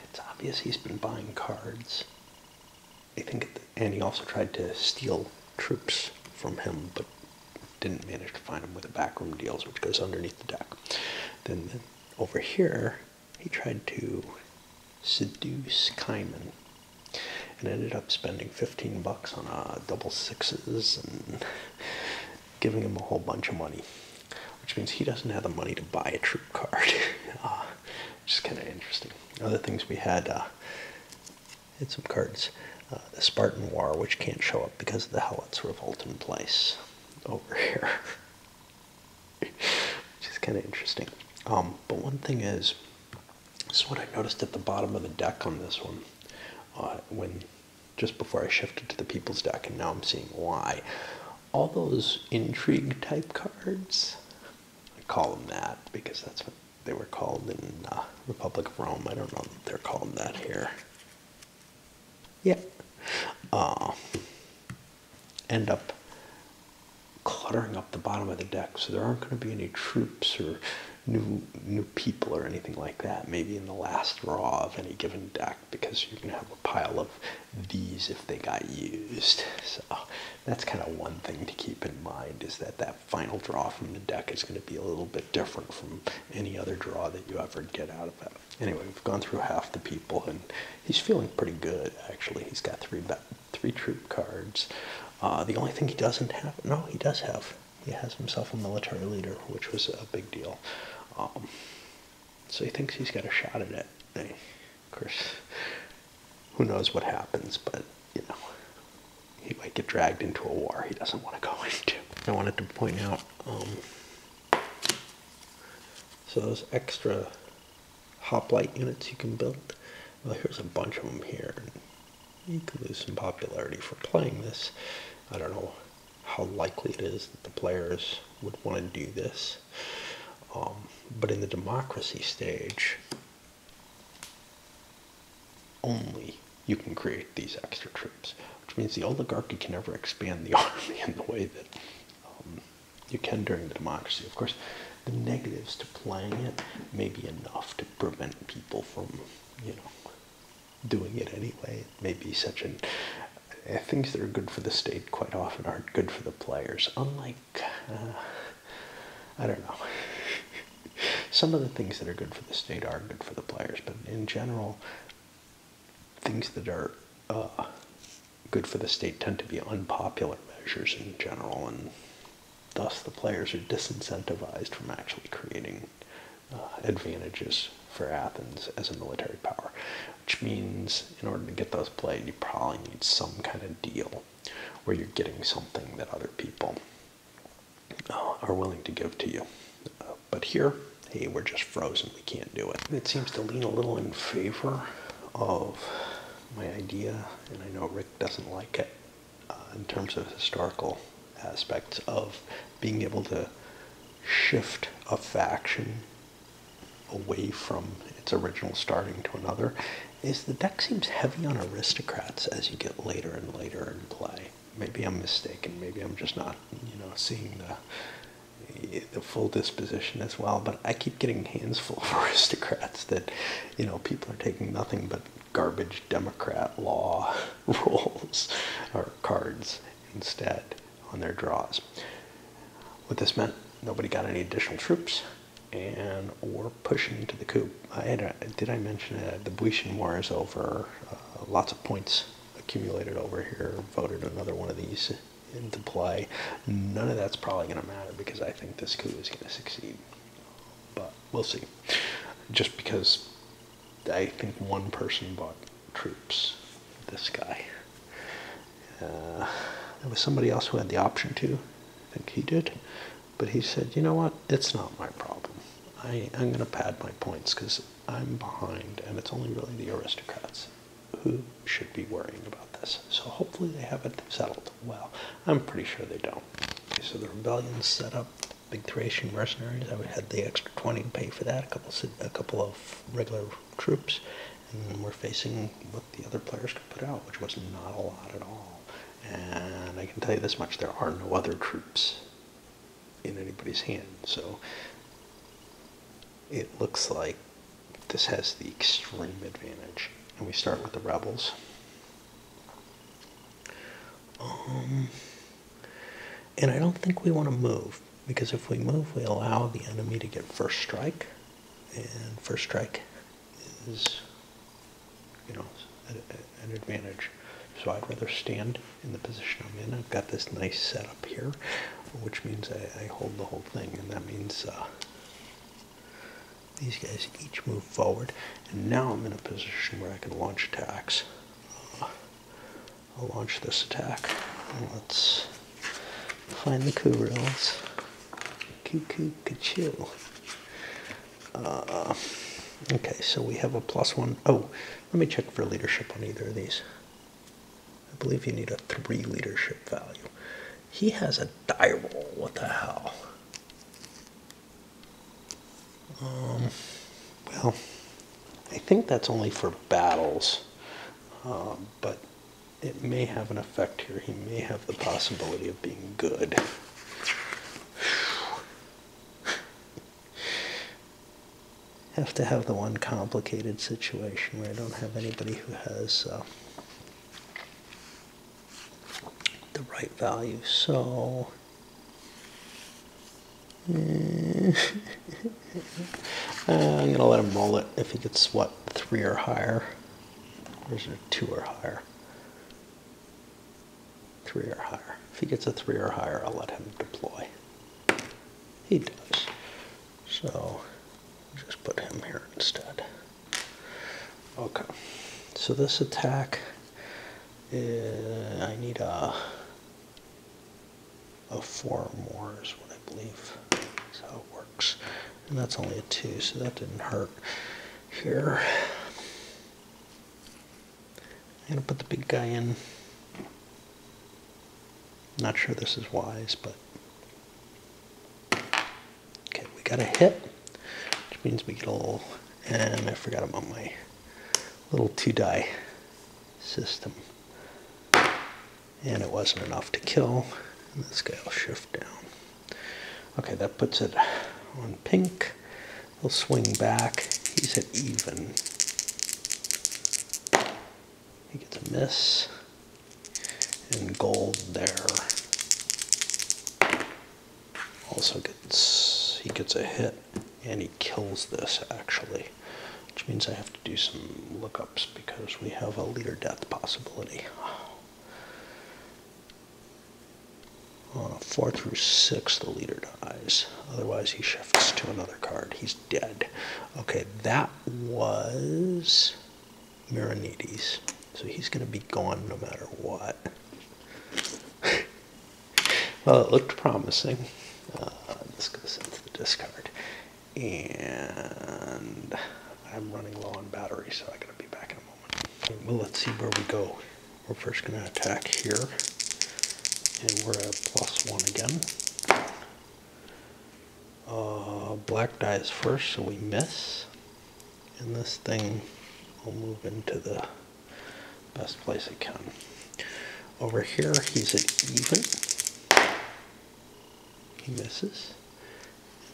It's obvious he's been buying cards. I think, and he also tried to steal troops from him, but didn't manage to find him with the backroom deals, which goes underneath the deck. Then over here, he tried to seduce Kaiman and ended up spending $15 on double sixes and giving him a whole bunch of money, which means he doesn't have the money to buy a troop card, which is kind of interesting. Other things we had some cards. The Spartan War, which can't show up because of the Helots Revolt in place over here, which is kind of interesting. But one thing is, this is what I noticed at the bottom of the deck on this one, when just before I shifted to the People's deck, and now I'm seeing why. All those intrigue type cards, I call them that because that's what they were called in Republic of Rome. I don't know if they're called that here. Yeah. End up cluttering up the bottom of the deck, so there aren't going to be any troops or new people or anything like that, maybe in the last draw of any given deck, because you're going to have a pile of these if they got used. So that's kind of one thing to keep in mind, is that that final draw from the deck is going to be a little bit different from any other draw that you ever get out of it. Anyway, we've gone through half the people, and he's feeling pretty good, actually. He's got three troop cards. The only thing he doesn't have, no, he does have. He has himself a military leader, which was a big deal. So he thinks he's got a shot at it. Of course, who knows what happens, but, you know, he might get dragged into a war he doesn't want to go into. I wanted to point out, so those extra hoplite units you can build, well, here's a bunch of them here. You could lose some popularity for playing this. I don't know how likely it is that the players would want to do this. But in the democracy stage, only you can create these extra troops, which means the oligarchy can never expand the army in the way that you can during the democracy. Of course, the negatives to playing it may be enough to prevent people from, you know, doing it anyway. It may be such an... things that are good for the state quite often aren't good for the players. Unlike, I don't know. Some of the things that are good for the state are good for the players, but in general, things that are good for the state tend to be unpopular measures in general, and thus the players are disincentivized from actually creating advantages for Athens as a military power, which means in order to get those played, you probably need some kind of deal where you're getting something that other people are willing to give to you. But here, hey, we're just frozen, we can't do it. It seems to lean a little in favor of my idea, and I know Rick doesn't like it, in terms of historical aspects of being able to shift a faction away from its original starting to another, is the deck seems heavy on aristocrats as you get later and later in play. Maybe I'm mistaken, maybe I'm just not, you know, seeing the full disposition as well, but I keep getting hands full of aristocrats that, you know, people are taking nothing but garbage Democrat law rolls or cards instead on their draws. What this meant, nobody got any additional troops, and we're pushing into the coup. Did I mention the Boeotian War is over? Lots of points accumulated over here. Voted another one of these into play. None of that's probably going to matter because I think this coup is going to succeed. But we'll see. Just because I think one person bought troops. This guy. There was somebody else who had the option to. I think he did. But he said, you know what? It's not my problem. I'm going to pad my points because I'm behind, and it's only really the aristocrats who should be worrying about this. So hopefully they have it settled. Well, I'm pretty sure they don't. Okay, so the rebellion's set up. Big Thracian mercenaries. I had the extra 20 to pay for that. A couple of regular troops, and we're facing what the other players could put out, which was not a lot at all. And I can tell you this much: there are no other troops in anybody's hand. So it looks like this has the extreme advantage. And we start with the rebels. And I don't think we want to move, because if we move, we allow the enemy to get first strike, and first strike is, you know, an advantage. So I'd rather stand in the position I'm in. I've got this nice setup here, which means I hold the whole thing, and that means these guys each move forward, and now I'm in a position where I can launch attacks. I'll launch this attack. Let's find the coup rules. Coo-coo-ca-choo. Okay, so we have a +1. Oh, let me check for leadership on either of these. I believe you need a 3 leadership value. He has a die roll. What the hell? Well, I think that's only for battles, but it may have an effect here. He may have the possibility of being good. Have to have the one complicated situation where I don't have anybody who has the right value. So I'm going to let him roll it if he gets, what, 3 or higher? Or is it 2 or higher? 3 or higher. If he gets a 3 or higher, I'll let him deploy. He does. So just put him here instead. Okay. So this attack, I need a 4 or more is what I believe is how it works. And that's only a 2, so that didn't hurt. Here, I'm going to put the big guy in. Not sure this is wise, but okay, we got a hit, which means we get a little, and I forgot about my little 2-die system. And it wasn't enough to kill, and this guy will shift down. Okay, that puts it on pink. He'll swing back. He's at even. He gets a miss. And gold there. Also he gets a hit, and he kills this actually, which means I have to do some lookups because we have a leader death possibility. On a 4 through 6, the leader dies. Otherwise, he shifts to another card. He's dead. Okay, that was Miranides. So he's going to be gone no matter what. Well, it looked promising. This goes into the discard. And I'm running low on battery, so I gotta be back in a moment. Well, let's see where we go. We're first gonna attack here. And we're at +1 again. Black dies first, so we miss. And this thing will move into the best place it can. Over here, he's at even. He misses.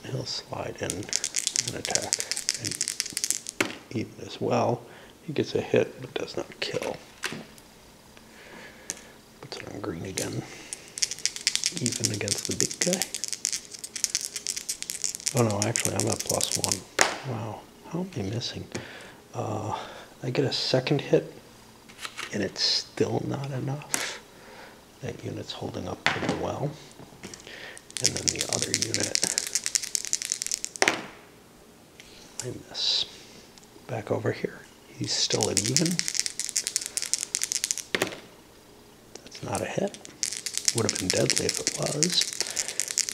And he'll slide in and attack. And even as well, he gets a hit but does not kill. Puts it on green again. Even against the big guy. Oh no, actually I'm at +1. Wow, how am I missing? I get a second hit and it's still not enough. That unit's holding up pretty well. And then the other unit, I miss. Back over here, he's still at even. That's not a hit. Would have been deadly if it was.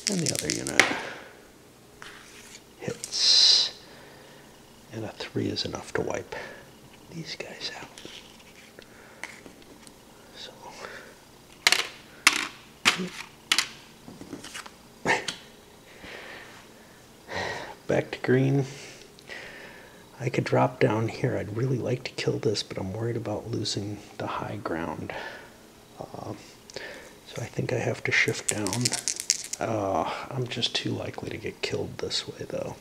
And the other unit hits. And a 3 is enough to wipe these guys out. So, back to green. I could drop down here. I'd really like to kill this, but I'm worried about losing the high ground. So I think I have to shift down. I'm just too likely to get killed this way, though.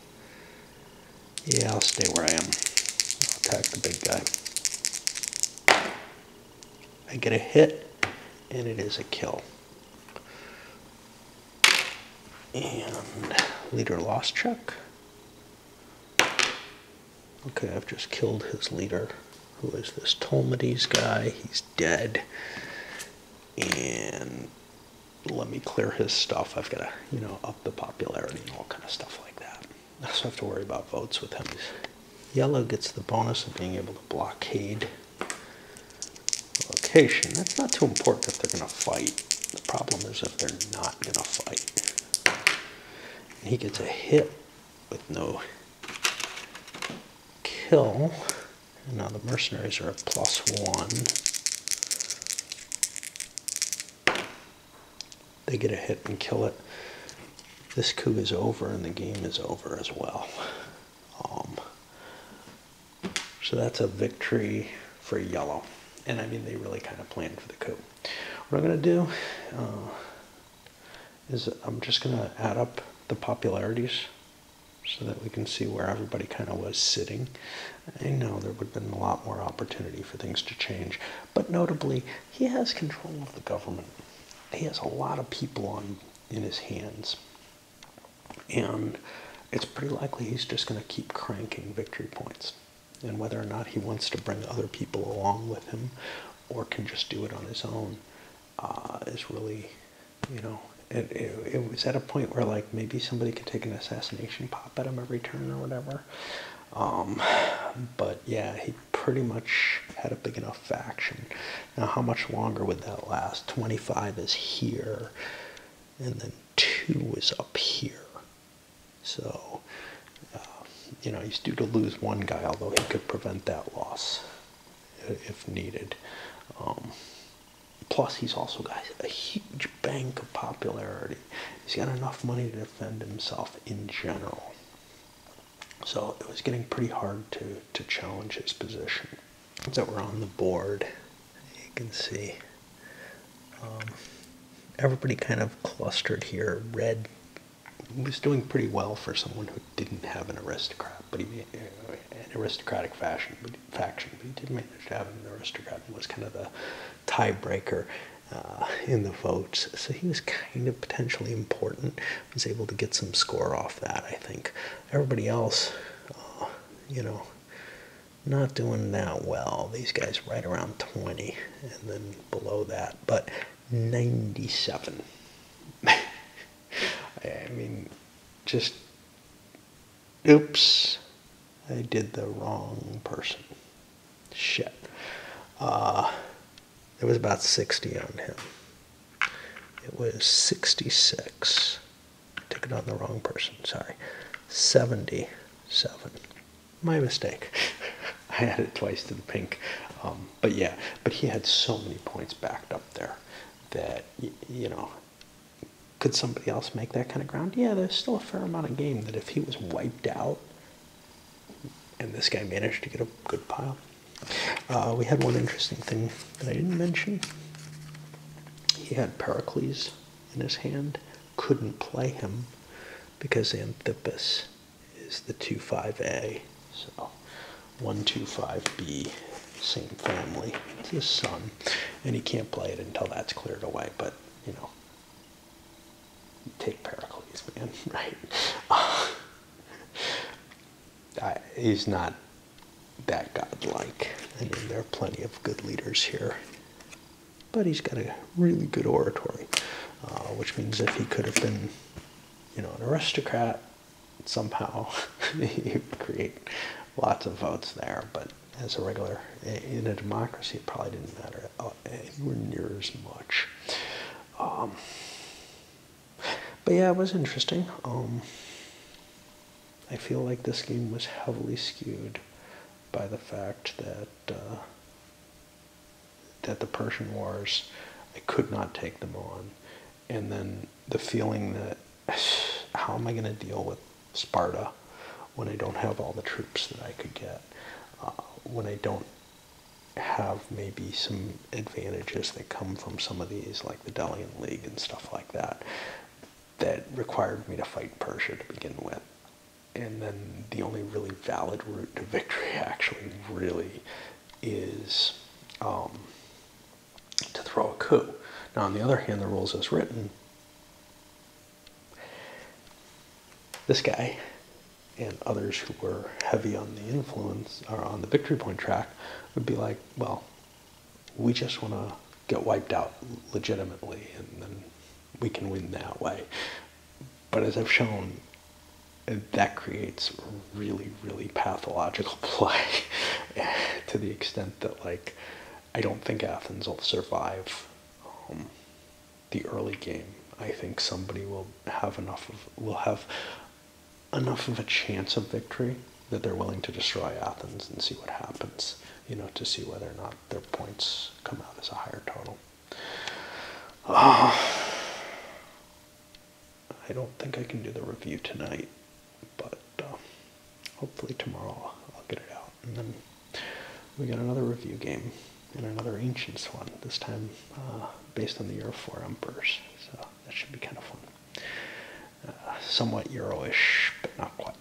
Yeah, I'll stay where I am. I'll attack the big guy. I get a hit, and it is a kill. And leader lost check. Okay, I've just killed his leader, who is this Ptolemades guy. He's dead. And let me clear his stuff. I've got to, up the popularity and all kind of stuff like that. I also have to worry about votes with him. Yellow gets the bonus of being able to blockade the location. That's not too important if they're going to fight. The problem is if they're not going to fight. And he gets a hit with no kill. And now the mercenaries are at +1. They get a hit and kill it. This coup is over and the game is over as well. So that's a victory for yellow. And I mean, they really kind of planned for the coup. What I'm going to do is I'm just going to add up the popularities so that we can see where everybody kind of was sitting. I know there would have been a lot more opportunity for things to change, but notably, he has control of the government. he has a lot of people in his hands, and it's pretty likely he's just going to keep cranking victory points. And whether or not he wants to bring other people along with him or can just do it on his own is really, it was at a point where like maybe somebody could take an assassination pop at him every turn or whatever. But yeah, he pretty much had a big enough faction. Now, how much longer would that last? 25 is here, and then 2 is up here. So, he's due to lose one guy, although he could prevent that loss if needed. Plus, he's also got a huge bank of popularity. He's got enough money to defend himself in general. So it was getting pretty hard to challenge his position. That we're on the board, you can see everybody kind of clustered here. Red was doing pretty well for someone who didn't have an aristocrat, but he made an aristocratic faction, but he did manage to have an aristocrat and was kind of the tiebreaker in the votes. So he was kind of potentially important. Was able to get some score off that, I think. Everybody else, not doing that well. These guys right around 20, and then below that, but 97. I mean, just, oops, I did the wrong person. Shit. It was about 60 on him. It was 66. I took it on the wrong person, sorry. 77. My mistake. I had it twice to the pink. But he had so many points backed up there that, could somebody else make that kind of ground? Yeah, there's still a fair amount of game that if he was wiped out and this guy managed to get a good pile. We had one interesting thing that I didn't mention. He had Pericles in his hand, couldn't play him because Xanthippus is the 2-5A, so 1-2-5B, same family. It's his son, and he can't play it until that's cleared away, but, take Pericles, man, right? He's not that godlike. I mean, there are plenty of good leaders here. But he's got a really good oratory, which means if he could have been, an aristocrat, somehow he would create lots of votes there. But as a regular, in a democracy, it probably didn't matter anywhere near as much. But yeah, it was interesting. I feel like this game was heavily skewed by the fact that the Persian Wars, I could not take them on, and then the feeling that how am I going to deal with Sparta when I don't have all the troops that I could get, when I don't have maybe some advantages that come from some of these, like the Delian League and stuff like that, that required me to fight Persia to begin with. And then the only really valid route to victory actually really is to throw a coup. Now, on the other hand, the rules as written, this guy and others who were heavy on the influence or on the victory point track would be like, well, we just want to get wiped out legitimately, and then we can win that way. But as I've shown, that creates really, really pathological play to the extent that, like, I don't think Athens will survive the early game. I think somebody will have enough of a chance of victory that they're willing to destroy Athens and see what happens, to see whether or not their points come out as a higher total. I don't think I can do the review tonight, but hopefully tomorrow I'll get it out. And then we got another review game and another Ancients one, this time based on the year of 4 emperors. So that should be kind of fun. Somewhat Euro-ish, but not quite.